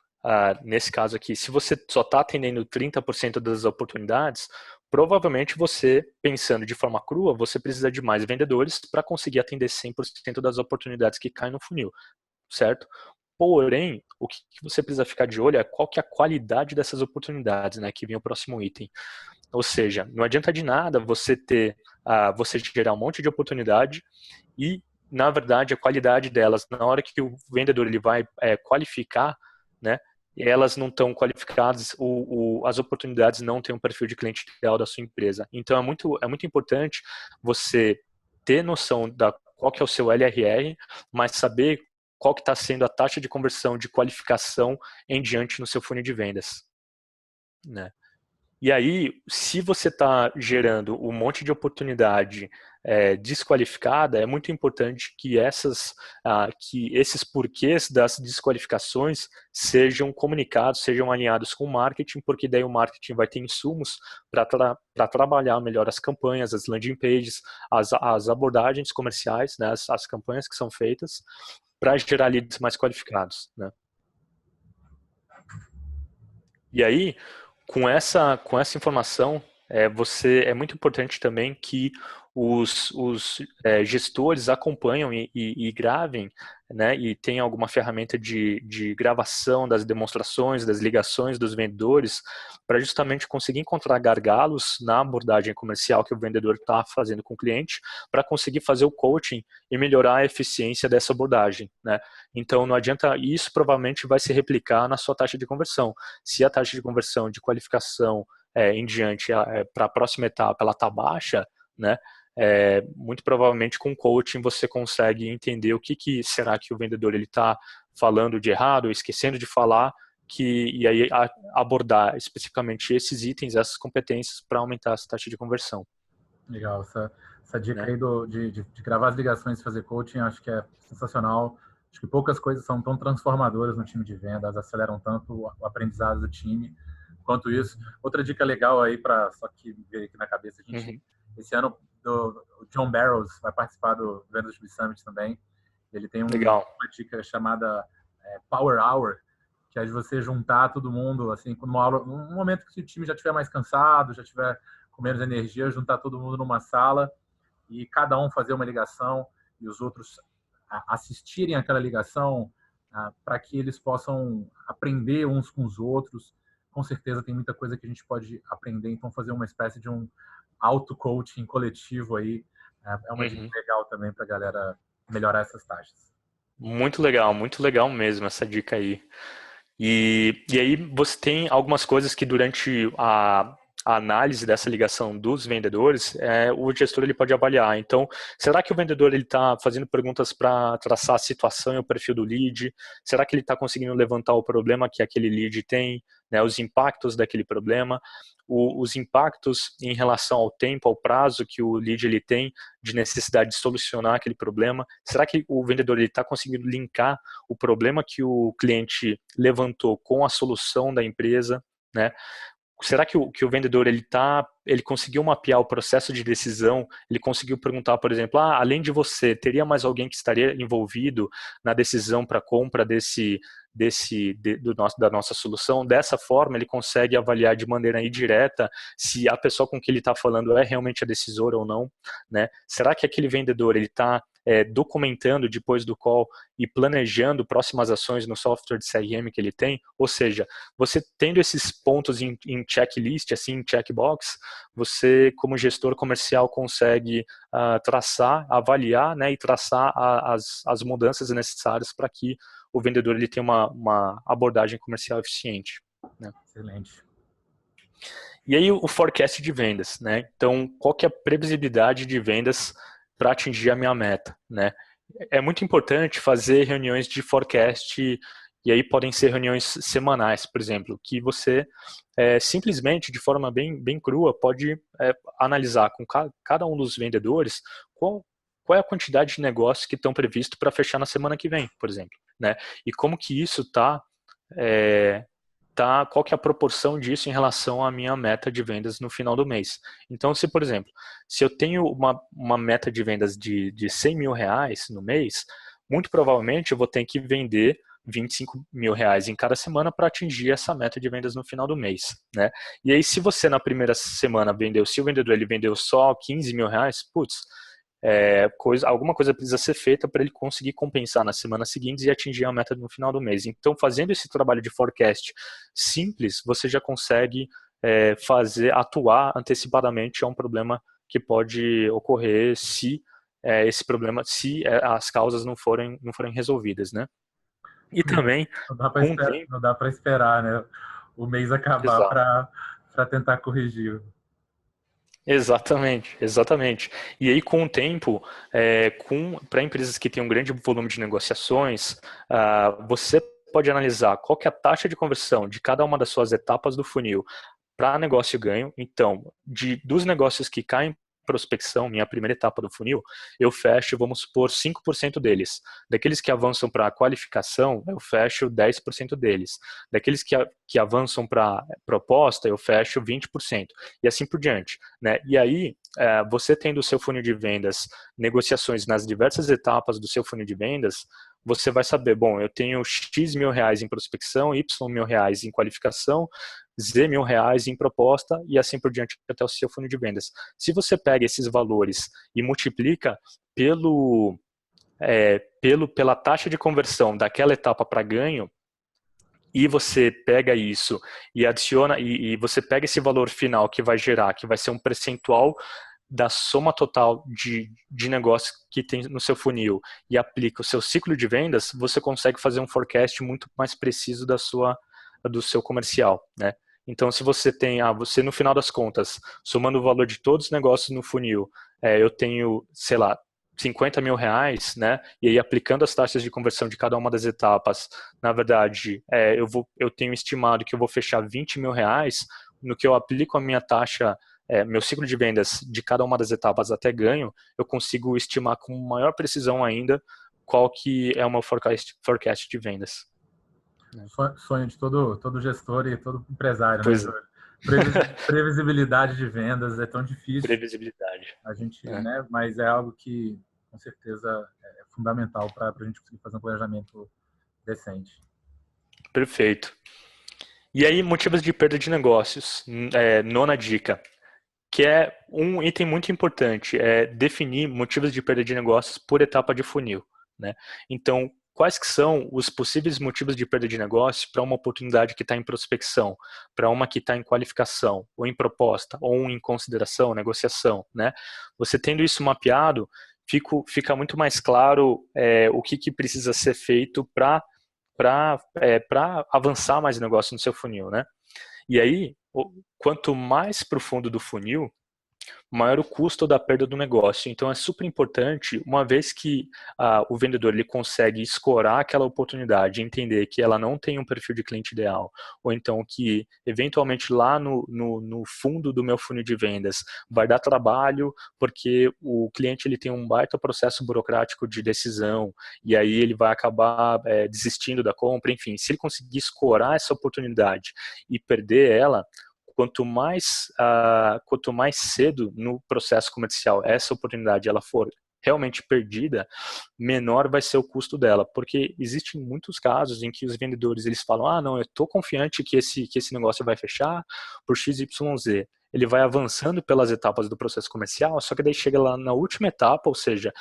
nesse caso aqui, se você só está atendendo 30% das oportunidades, provavelmente você, pensando de forma crua, você precisa de mais vendedores para conseguir atender 100% das oportunidades que caem no funil, certo? Porém, o que você precisa ficar de olho é qual que é a qualidade dessas oportunidades, né? Que vem o próximo item. Ou seja, não adianta de nada você gerar um monte de oportunidade e, na verdade, a qualidade delas, na hora que o vendedor ele vai qualificar, né? Elas não estão qualificadas, as oportunidades não têm um perfil de cliente ideal da sua empresa. Então, é muito importante você ter noção da qual que é o seu LRR, mas saber qual que está sendo a taxa de conversão de qualificação em diante no seu funil de vendas, né? E aí, se você está gerando um monte de oportunidade desqualificada, é muito importante que que esses porquês das desqualificações sejam comunicados, sejam alinhados com o marketing, porque daí o marketing vai ter insumos para trabalhar melhor as campanhas, as landing pages, as abordagens comerciais, né, as campanhas que são feitas, para gerar leads mais qualificados, né? E aí, com essa informação, é muito importante também que os gestores acompanham e gravem, né, e tenham alguma ferramenta de gravação das demonstrações, das ligações dos vendedores, para justamente conseguir encontrar gargalos na abordagem comercial que o vendedor está fazendo com o cliente, para conseguir fazer o coaching e melhorar a eficiência dessa abordagem, né? Então, não adianta, isso provavelmente vai se replicar na sua taxa de conversão. Se a taxa de conversão de qualificação em diante para a próxima etapa ela está baixa, né? Muito provavelmente com coaching você consegue entender o que será que o vendedor ele está falando de errado, esquecendo de falar, e aí abordar especificamente esses itens, essas competências para aumentar essa taxa de conversão. Legal, essa dica Né? aí de gravar as ligações e fazer coaching, acho que é sensacional. Acho que poucas coisas são tão transformadoras no time de vendas, aceleram tanto o aprendizado do time quanto isso. Outra dica legal aí, só que veio aqui na cabeça, esse ano o John Barrows vai participar do Vendas Summit também. Ele tem uma dica chamada Power Hour, que é de você juntar todo mundo, assim, num momento que o time já estiver mais cansado, já estiver com menos energia, juntar todo mundo numa sala e cada um fazer uma ligação e os outros assistirem aquela ligação para que eles possam aprender uns com os outros. Com certeza tem muita coisa que a gente pode aprender, então fazer uma espécie de um auto-coaching coletivo aí é uma dica legal também para a galera melhorar essas taxas. Muito legal mesmo essa dica aí. E aí você tem algumas coisas que durante a análise dessa ligação dos vendedores, o gestor ele pode avaliar. Então, será que o vendedor ele está fazendo perguntas para traçar a situação e o perfil do lead? Será que ele está conseguindo levantar o problema que aquele lead tem, né, os impactos daquele problema? Os impactos em relação ao tempo, ao prazo que o lead ele tem de necessidade de solucionar aquele problema. Será que o vendedor está conseguindo linkar o problema que o cliente levantou com a solução da empresa, né? Será que o vendedor ele conseguiu mapear o processo de decisão? Ele conseguiu perguntar, por exemplo, além de você, teria mais alguém que estaria envolvido na decisão para compra da nossa solução? Dessa forma, ele consegue avaliar de maneira indireta se a pessoa com que ele está falando é realmente a decisora ou não, né? Será que aquele vendedor ele está documentando depois do call e planejando próximas ações no software de CRM que ele tem. Ou seja, você tendo esses pontos em checklist, assim, em checkbox, você, como gestor comercial, consegue traçar, avaliar, né, e traçar as mudanças necessárias para que o vendedor ele tenha uma abordagem comercial eficiente, né? Excelente. E aí o forecast de vendas, né? Então, qual que é a previsibilidade de vendas para atingir a minha meta, né? É muito importante fazer reuniões de forecast, e aí podem ser reuniões semanais, por exemplo, que você simplesmente, de forma bem crua, pode analisar com cada um dos vendedores qual é a quantidade de negócios que estão previstos para fechar na semana que vem, por exemplo, né? E como que isso está qual que é a proporção disso em relação à minha meta de vendas no final do mês. Então, se, por exemplo, se eu tenho uma meta de vendas de 100 mil reais no mês, muito provavelmente eu vou ter que vender 25 mil reais em cada semana para atingir essa meta de vendas no final do mês, né? E aí, se você na primeira semana se o vendedor ele vendeu só 15 mil reais, putz, alguma coisa precisa ser feita para ele conseguir compensar nas semanas seguintes e atingir a meta no final do mês. Então, fazendo esse trabalho de forecast simples, você já consegue atuar antecipadamente a um problema que pode ocorrer se as causas não forem resolvidas, né? E também, com o tempo... Não dá para esperar, né, o mês acabar para tentar corrigir. Exatamente, exatamente. E aí, com o tempo, para empresas que têm um grande volume de negociações, você pode analisar qual que é a taxa de conversão de cada uma das suas etapas do funil para negócio ganho. Então, dos negócios que caem prospecção, minha primeira etapa do funil, eu fecho, vamos supor, 5% deles. Daqueles que avançam para a qualificação, eu fecho 10% deles. Daqueles que avançam para proposta, eu fecho 20%. E assim por diante, né? E aí, você tendo o seu funil de vendas, negociações nas diversas etapas do seu funil de vendas, você vai saber, bom, eu tenho X mil reais em prospecção, Y mil reais em qualificação, Z mil reais em proposta e assim por diante até o seu funil de vendas. Se você pega esses valores e multiplica pela taxa de conversão daquela etapa para ganho, e você pega isso e adiciona, e você pega esse valor final que vai gerar, que vai ser um percentual da soma total de negócio que tem no seu funil e aplica o seu ciclo de vendas, você consegue fazer um forecast muito mais preciso do seu comercial, né? Então, se você tem, você no final das contas, somando o valor de todos os negócios no funil, eu tenho, sei lá, 50 mil reais, né? E aí aplicando as taxas de conversão de cada uma das etapas, na verdade, eu tenho estimado que eu vou fechar 20 mil reais, no que eu aplico a minha taxa, meu ciclo de vendas de cada uma das etapas até ganho, eu consigo estimar com maior precisão ainda qual que é o meu forecast de vendas. Sonho de todo gestor e todo empresário, pois né? Previsibilidade de vendas é tão difícil. Previsibilidade. A gente, né? Mas é algo que, com certeza, é fundamental para a gente conseguir fazer um planejamento decente. Perfeito. E aí, motivos de perda de negócios. Nona dica, que é um item muito importante, é definir motivos de perda de negócios por etapa de funil, né? Então, quais que são os possíveis motivos de perda de negócio para uma oportunidade que está em prospecção, para uma que está em qualificação, ou em proposta, ou em consideração, negociação, né? Você tendo isso mapeado, fica muito mais claro o que precisa ser feito para avançar mais negócio no seu funil, né? E aí, quanto mais profundo do funil, maior o custo da perda do negócio. Então é super importante, uma vez que o vendedor ele consegue escorar aquela oportunidade, entender que ela não tem um perfil de cliente ideal, ou então que eventualmente lá no fundo do meu funil de vendas vai dar trabalho porque o cliente ele tem um baita processo burocrático de decisão e aí ele vai acabar desistindo da compra, enfim, se ele conseguir escorar essa oportunidade e perder ela, quanto mais cedo no processo comercial essa oportunidade ela for realmente perdida, menor vai ser o custo dela, porque existem muitos casos em que os vendedores eles falam, não, eu estou confiante que esse negócio vai fechar por XYZ. Ele vai avançando pelas etapas do processo comercial, só que daí chega lá na última etapa, ou seja,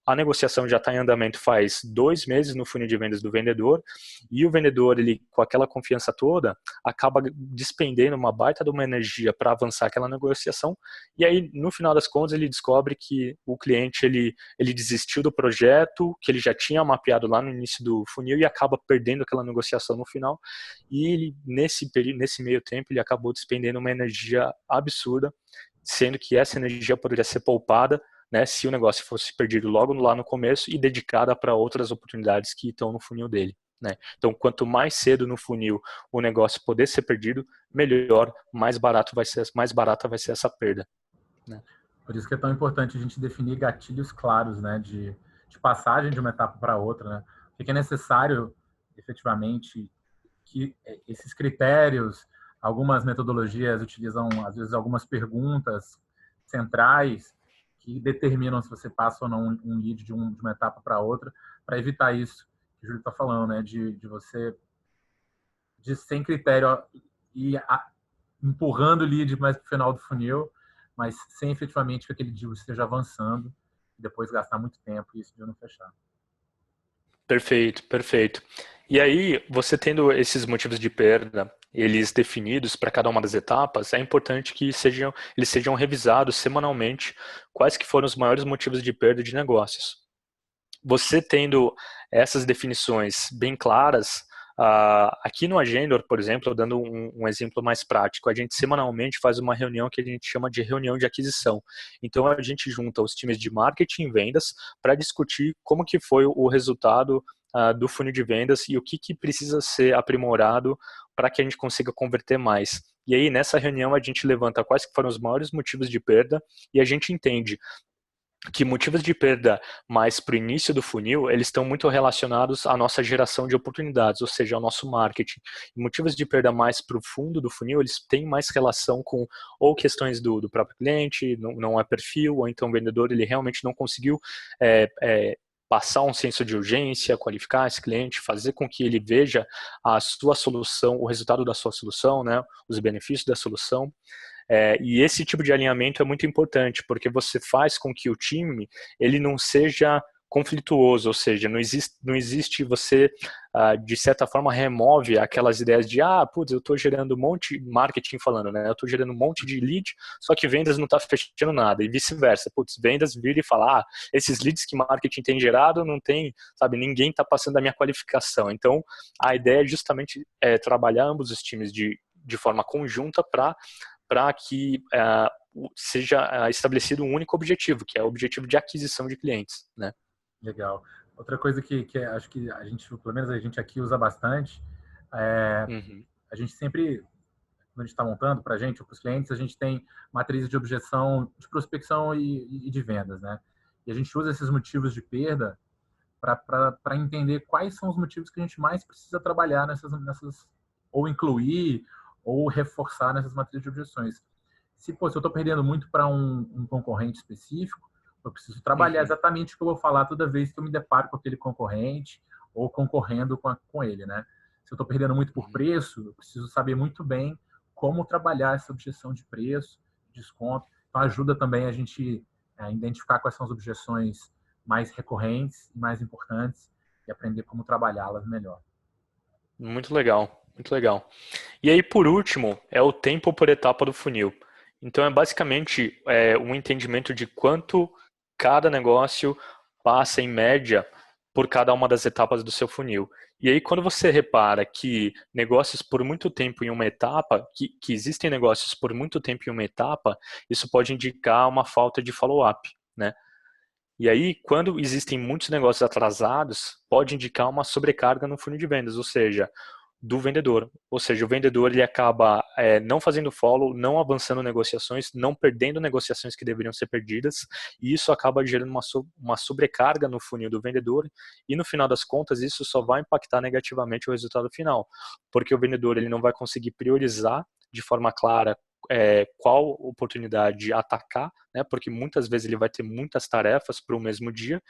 a negociação já está em andamento faz 2 meses no funil de vendas do vendedor, e o vendedor, ele, com aquela confiança toda, acaba despendendo uma baita de uma energia para avançar aquela negociação, e aí, no final das contas, ele descobre que o cliente, ele desistiu do projeto, que ele já tinha mapeado lá no início do funil, e acaba perdendo aquela negociação no final, e ele, nesse meio tempo, ele acabou despendendo uma energia absurda, sendo que essa energia poderia ser poupada, né, se o negócio fosse perdido logo lá no começo e dedicada para outras oportunidades que estão no funil dele. Né? Então, quanto mais cedo no funil o negócio poder ser perdido, melhor, mais barata vai ser essa perda. Né? Por isso que é tão importante a gente definir gatilhos claros, né, de passagem de uma etapa para outra, né? Porque é necessário, efetivamente, que esses critérios, algumas metodologias utilizam, às vezes, algumas perguntas centrais que determinam se você passa ou não um lead de uma etapa para outra, para evitar isso que o Júlio está falando, né? De você, sem critério, ir empurrando o lead mais para o final do funil, mas sem efetivamente que aquele deal esteja avançando e depois gastar muito tempo e esse deal não fechar. Perfeito, perfeito. E aí, você tendo esses motivos de perda, eles definidos para cada uma das etapas, é importante que eles sejam revisados semanalmente quais que foram os maiores motivos de perda de negócios. Você tendo essas definições bem claras, aqui no Agendor, por exemplo, dando um exemplo mais prático, a gente semanalmente faz uma reunião que a gente chama de reunião de aquisição. Então, a gente junta os times de marketing e vendas para discutir como que foi o resultado do funil de vendas e o que precisa ser aprimorado para que a gente consiga converter mais. E aí, nessa reunião, a gente levanta quais que foram os maiores motivos de perda e a gente entende que motivos de perda mais para o início do funil, eles estão muito relacionados à nossa geração de oportunidades, ou seja, ao nosso marketing. E motivos de perda mais para o fundo do funil, eles têm mais relação com ou questões do próprio cliente, não é perfil, ou então o vendedor ele realmente não conseguiu passar um senso de urgência, qualificar esse cliente, fazer com que ele veja a sua solução, o resultado da sua solução, né, os benefícios da solução. E esse tipo de alinhamento é muito importante, porque você faz com que o time ele não seja conflituoso, ou seja, não existe você, de certa forma, remove aquelas ideias de, putz, eu estou gerando um monte, marketing falando, né? Eu estou gerando um monte de lead, só que vendas não está fechando nada, e vice-versa. Putz, vendas vira e fala, esses leads que marketing tem gerado, não tem, sabe, ninguém está passando a minha qualificação. Então, a ideia é justamente trabalhar ambos os times de forma conjunta para que seja estabelecido um único objetivo, que é o objetivo de aquisição de clientes, né? Legal. Outra coisa que acho que a gente, pelo menos a gente aqui usa bastante, a gente sempre, quando a gente está montando para a gente ou para os clientes, a gente tem matrizes de objeção, de prospecção e de vendas, né? E a gente usa esses motivos de perda para entender quais são os motivos que a gente mais precisa trabalhar nessas ou incluir ou reforçar nessas matrizes de objeções. Se eu estou perdendo muito para um concorrente específico, eu preciso trabalhar exatamente o que eu vou falar toda vez que eu me deparo com aquele concorrente ou concorrendo com ele, né? Se eu estou perdendo muito por preço, eu preciso saber muito bem como trabalhar essa objeção de preço, desconto. Então, ajuda também a gente a identificar quais são as objeções mais recorrentes e mais importantes e aprender como trabalhá-las melhor. Muito legal, muito legal. E aí, por último, é o tempo por etapa do funil. Então, é basicamente um entendimento de quanto cada negócio passa, em média, por cada uma das etapas do seu funil. E aí, quando você repara que negócios por muito tempo em uma etapa, que existem negócios por muito tempo em uma etapa, isso pode indicar uma falta de follow-up, né? E aí, quando existem muitos negócios atrasados, pode indicar uma sobrecarga no funil de vendas, ou seja, do vendedor. Ou seja, o vendedor ele acaba não fazendo follow, não avançando negociações, não perdendo negociações que deveriam ser perdidas, e isso acaba gerando uma sobrecarga no funil do vendedor, e no final das contas isso só vai impactar negativamente o resultado final, porque o vendedor ele não vai conseguir priorizar de forma clara qual oportunidade atacar, né? Porque muitas vezes ele vai ter muitas tarefas para o mesmo dia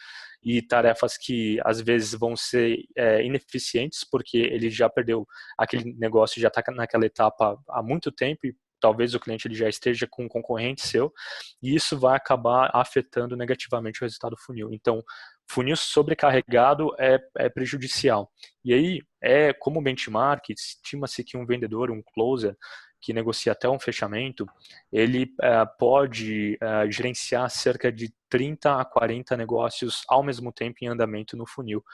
e tarefas que às vezes vão ser ineficientes porque ele já perdeu aquele negócio, já está naquela etapa há muito tempo e talvez o cliente ele já esteja com um concorrente seu, e isso vai acabar afetando negativamente o resultado do funil. Então, funil sobrecarregado é prejudicial. E aí, como benchmark, estima-se que um vendedor, um closer, que negocia até um fechamento, ele pode gerenciar cerca de 30 a 40 negócios ao mesmo tempo em andamento no funil,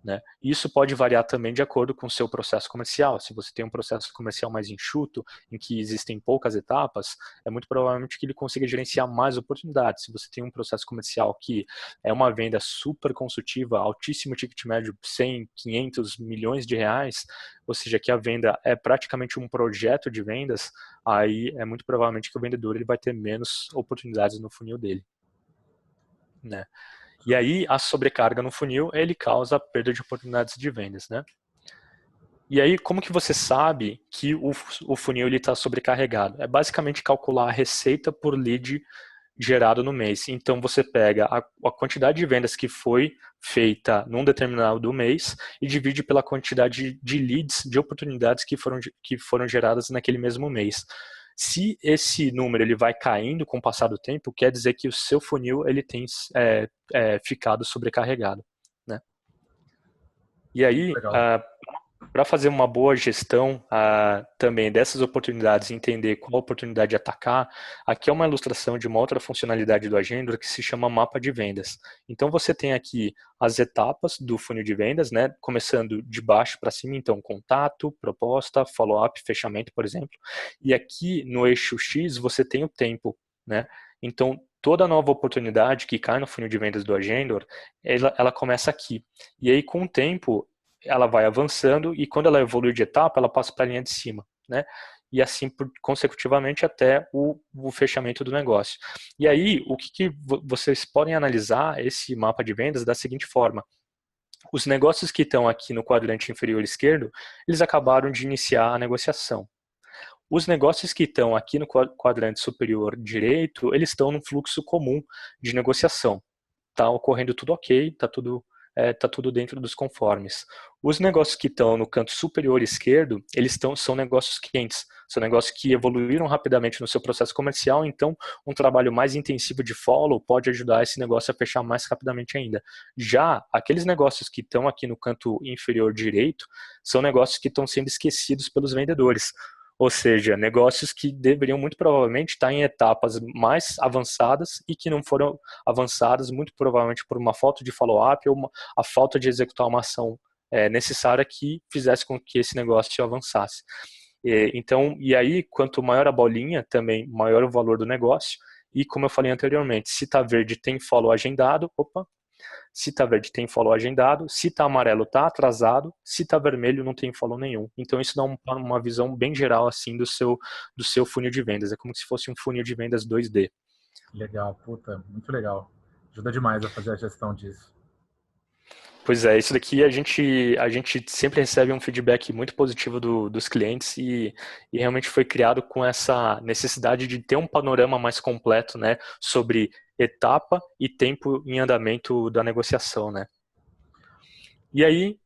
né? Isso pode variar também de acordo com o seu processo comercial. Se você tem um processo comercial mais enxuto, em que existem poucas etapas, é muito provavelmente que ele consiga gerenciar mais oportunidades. Se você tem um processo comercial que é uma venda super consultiva, altíssimo ticket médio, 100, 500 milhões de reais, ou seja, que a venda é praticamente um projeto de vendas, aí é muito provavelmente que o vendedor ele vai ter menos oportunidades no funil dele, né? E aí, a sobrecarga no funil, ele causa perda de oportunidades de vendas, né? E aí, como que você sabe que o funil está sobrecarregado? É basicamente calcular a receita por lead gerado no mês. Então, você pega a quantidade de vendas que foi feita num determinado mês e divide pela quantidade de leads, de oportunidades que foram geradas naquele mesmo mês. Se esse número ele vai caindo com o passar do tempo, quer dizer que o seu funil ele tem ficado sobrecarregado, né? E aí, para fazer uma boa gestão também dessas oportunidades, entender qual oportunidade atacar, aqui é uma ilustração de uma outra funcionalidade do Agendor que se chama mapa de vendas. Então você tem aqui as etapas do funil de vendas, né, começando de baixo para cima, então contato, proposta, follow-up, fechamento, por exemplo. E aqui no eixo X você tem o tempo, né? Então toda nova oportunidade que cai no funil de vendas do Agendor, ela começa aqui. E aí com o tempo ela vai avançando e quando ela evolui de etapa, ela passa para a linha de cima, né? E assim consecutivamente até o fechamento do negócio. E aí, o que vocês podem analisar esse mapa de vendas da seguinte forma: os negócios que estão aqui no quadrante inferior esquerdo, eles acabaram de iniciar a negociação. Os negócios que estão aqui no quadrante superior direito, eles estão num fluxo comum de negociação. Está ocorrendo tudo ok, está tudo dentro dos conformes. Os negócios que estão no canto superior esquerdo, são negócios quentes, são negócios que evoluíram rapidamente no seu processo comercial, então um trabalho mais intensivo de follow pode ajudar esse negócio a fechar mais rapidamente ainda. Já aqueles negócios que estão aqui no canto inferior direito, são negócios que estão sendo esquecidos pelos vendedores. Ou seja, negócios que deveriam muito provavelmente estar em etapas mais avançadas e que não foram avançadas, muito provavelmente por uma falta de follow-up ou a falta de executar uma ação necessária que fizesse com que esse negócio avançasse. Então, e aí, quanto maior a bolinha, também maior o valor do negócio. E como eu falei anteriormente, se está verde tem follow agendado, se está verde, tem follow agendado. Se está amarelo, está atrasado. Se está vermelho, não tem follow nenhum. Então, isso dá uma visão bem geral assim do seu funil de vendas. É como se fosse um funil de vendas 2D. Legal, puta, muito legal. Ajuda demais a fazer a gestão disso. Pois é, isso daqui a gente sempre recebe um feedback muito positivo dos clientes e realmente foi criado com essa necessidade de ter um panorama mais completo, né, sobre etapa e tempo em andamento da negociação, né. E aí,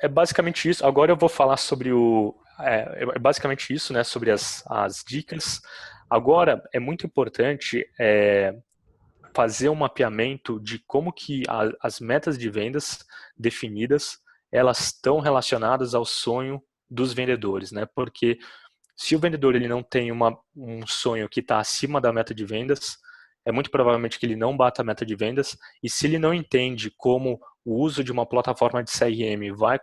é basicamente isso. Agora eu vou falar sobre basicamente isso, né, sobre as dicas. Agora, é muito importante fazer um mapeamento de como que as metas de vendas definidas, elas estão relacionadas ao sonho dos vendedores, né? Porque se o vendedor ele não tem um sonho que está acima da meta de vendas, é muito provavelmente que ele não bata a meta de vendas, e se ele não entende como o uso de uma plataforma de CRM vai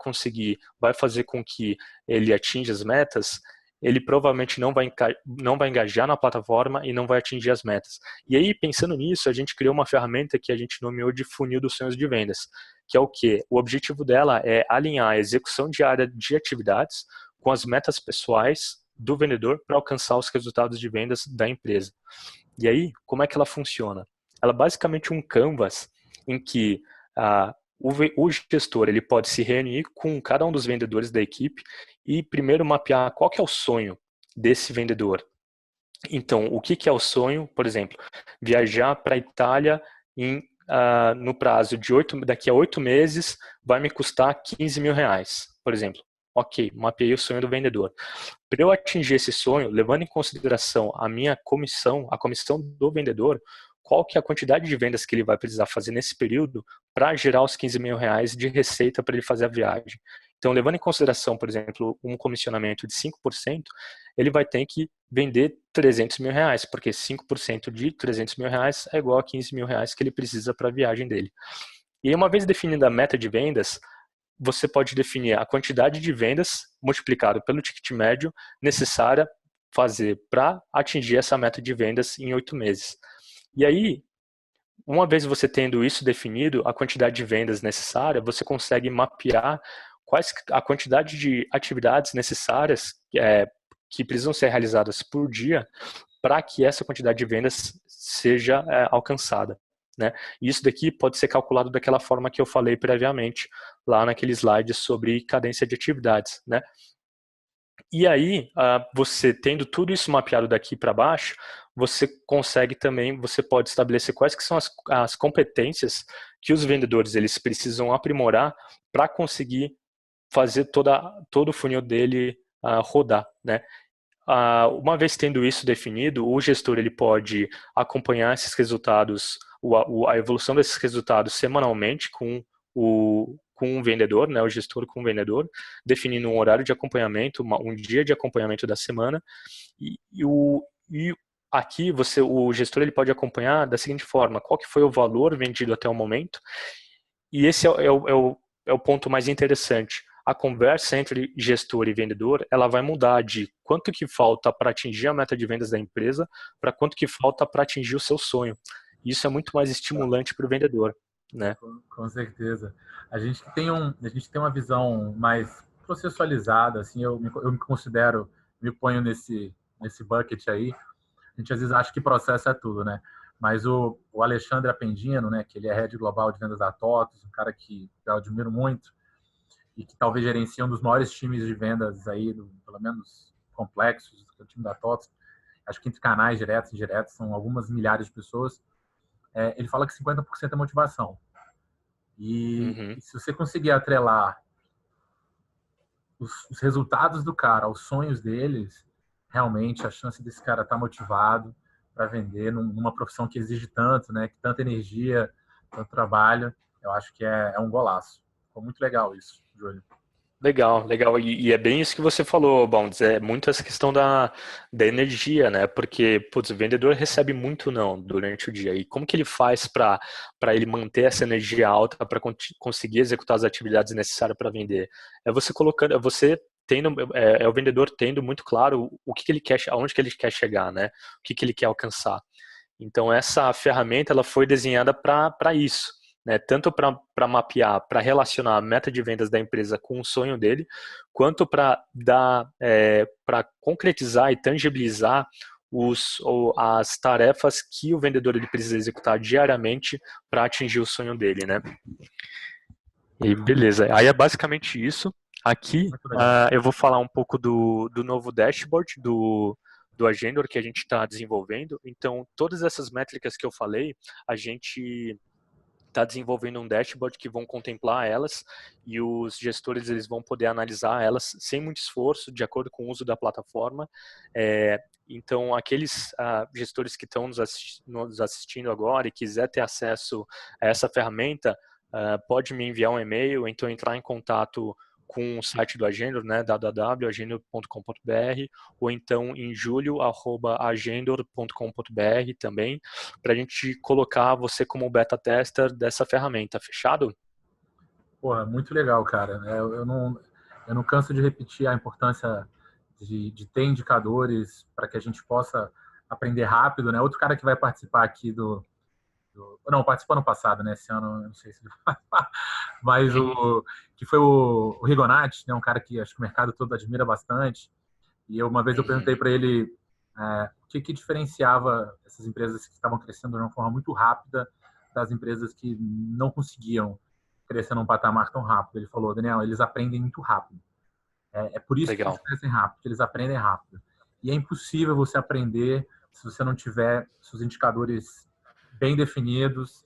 fazer com que ele atinja as metas, ele provavelmente não vai engajar na plataforma e não vai atingir as metas. E aí, pensando nisso, a gente criou uma ferramenta que a gente nomeou de funil dos sonhos de vendas, que é o quê? O objetivo dela é alinhar a execução diária de atividades com as metas pessoais do vendedor para alcançar os resultados de vendas da empresa. E aí, como é que ela funciona? Ela é basicamente um canvas em que o gestor ele pode se reunir com cada um dos vendedores da equipe e primeiro mapear qual que é o sonho desse vendedor. Então, o que é o sonho? Por exemplo, viajar para a Itália no prazo de daqui a 8 meses vai me custar 15 mil reais, por exemplo. ok, mapeei o sonho do vendedor. Para eu atingir esse sonho, levando em consideração a minha comissão, a comissão do vendedor, qual que é a quantidade de vendas que ele vai precisar fazer nesse período para gerar os 15 mil reais de receita para ele fazer a viagem. Então, levando em consideração, por exemplo, um comissionamento de 5%, ele vai ter que vender 300 mil reais, porque 5% de 300 mil reais é igual a 15 mil reais que ele precisa para a viagem dele. E aí, uma vez definida a meta de vendas, você pode definir a quantidade de vendas multiplicado pelo ticket médio necessária fazer para atingir essa meta de vendas em 8 meses. E aí, uma vez você tendo isso definido, a quantidade de vendas necessária, você consegue mapear quais a quantidade de atividades necessárias que precisam ser realizadas por dia para que essa quantidade de vendas seja alcançada. Né? E isso daqui pode ser calculado daquela forma que eu falei previamente, lá naquele slide sobre cadência de atividades. Né? E aí, você tendo tudo isso mapeado daqui para baixo, você consegue também, você pode estabelecer quais que são as competências que os vendedores eles precisam aprimorar para conseguir fazer todo o funil dele rodar, né? Uma vez tendo isso definido, o gestor ele pode acompanhar esses resultados, a evolução desses resultados semanalmente com o vendedor, né, o gestor com o vendedor, definindo um horário de acompanhamento, um dia de acompanhamento da semana, e aqui o gestor ele pode acompanhar da seguinte forma: qual que foi o valor vendido até o momento, e esse é o ponto mais interessante. A conversa entre gestor e vendedor, ela vai mudar de quanto que falta para atingir a meta de vendas da empresa para quanto que falta para atingir o seu sonho. Isso é muito mais estimulante para o vendedor, né? Com certeza. A gente tem uma visão mais processualizada, assim, eu me considero, me ponho nesse bucket aí. A gente às vezes acha que processo é tudo, né? Mas o Alexandre Apendino, né, que ele é head global de vendas da TOTUS, um cara que eu admiro muito e que talvez gerencia um dos maiores times de vendas aí, pelo menos complexos, que é o time da TOTUS. Acho que entre canais diretos e indiretos são algumas milhares de pessoas. Ele fala que 50% é motivação. E se você conseguir atrelar os resultados do cara aos sonhos deles, realmente a chance desse cara estar motivado para vender numa profissão que exige tanto, né, que tanta energia, tanto trabalho, eu acho que é um golaço. Ficou muito legal isso, Júlio. Legal, legal. E é bem isso que você falou, Bondes. É muito essa questão da energia, né? Porque, putz, o vendedor recebe muito não durante o dia. E como que ele faz para ele manter essa energia alta para conseguir executar as atividades necessárias para vender? É você colocando, é você tendo, é o vendedor tendo muito claro o que ele quer, aonde que ele quer chegar, né? O que ele quer alcançar. Então, essa ferramenta ela foi desenhada para isso. Né, tanto para mapear, para relacionar a meta de vendas da empresa com o sonho dele, quanto para para concretizar e tangibilizar as tarefas que o vendedor ele precisa executar diariamente para atingir o sonho dele, né? E beleza, aí é basicamente isso. Aqui eu vou falar um pouco do novo dashboard do Agendor que a gente está desenvolvendo. Então, todas essas métricas que eu falei, a gente está desenvolvendo um dashboard que vão contemplar elas e os gestores eles vão poder analisar elas sem muito esforço, de acordo com o uso da plataforma. Então, aqueles gestores que estão nos assistindo agora e quiser ter acesso a essa ferramenta, pode me enviar um e-mail, ou então entrar em contato com o site do Agendor, né, www.agendor.com.br, ou então em julio@agendor.com.br também, para a gente colocar você como beta tester dessa ferramenta, fechado? Porra, muito legal, cara. Eu não canso de repetir a importância de ter indicadores para que a gente possa aprender rápido, né? Outro cara que vai participar aqui não, participou no passado, né? Esse ano, eu não sei se ele vai participar, mas que foi o Rigonati, né? Um cara que acho que o mercado todo admira bastante. E uma vez eu perguntei para ele o que diferenciava essas empresas que estavam crescendo de uma forma muito rápida das empresas que não conseguiam crescer num patamar tão rápido. Ele falou: Daniel, eles aprendem muito rápido. É por isso que eles crescem rápido, que eles aprendem rápido. E é impossível você aprender se você não tiver seus indicadores bem definidos,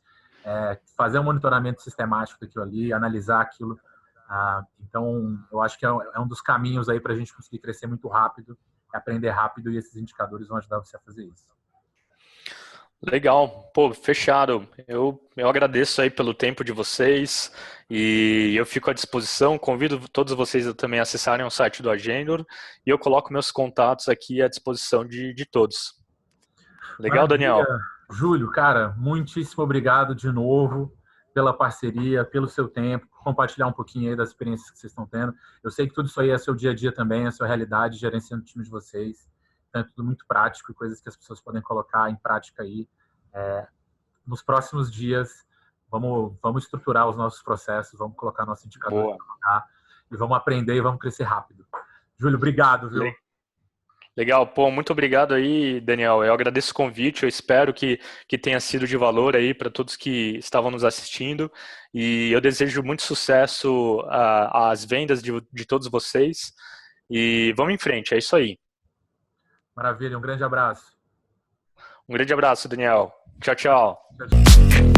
fazer um monitoramento sistemático daquilo ali, analisar aquilo Então, eu acho que é um dos caminhos aí para a gente conseguir crescer muito rápido, aprender rápido, e esses indicadores vão ajudar você a fazer isso. Legal, pô, fechado. Eu agradeço aí pelo tempo de vocês e eu fico à disposição. Convido todos vocês a também acessarem o site do Agendor e eu coloco meus contatos aqui à disposição de todos. Legal, Maravilha. Daniel? Júlio, cara, muitíssimo obrigado de novo pela parceria, pelo seu tempo, compartilhar um pouquinho aí das experiências que vocês estão tendo. Eu sei que tudo isso aí é seu dia a dia também, é sua realidade, gerenciando o time de vocês. Então, é tudo muito prático e coisas que as pessoas podem colocar em prática aí. Nos próximos dias, vamos estruturar os nossos processos, vamos colocar nossos indicadores para rodar e vamos aprender e vamos crescer rápido. Júlio, obrigado, viu? Legal, pô, muito obrigado aí, Daniel. Eu agradeço o convite, eu espero que tenha sido de valor aí para todos que estavam nos assistindo e eu desejo muito sucesso às vendas de todos vocês e vamos em frente, é isso aí. Maravilha, um grande abraço. Um grande abraço, Daniel. Tchau, tchau. Tchau, tchau.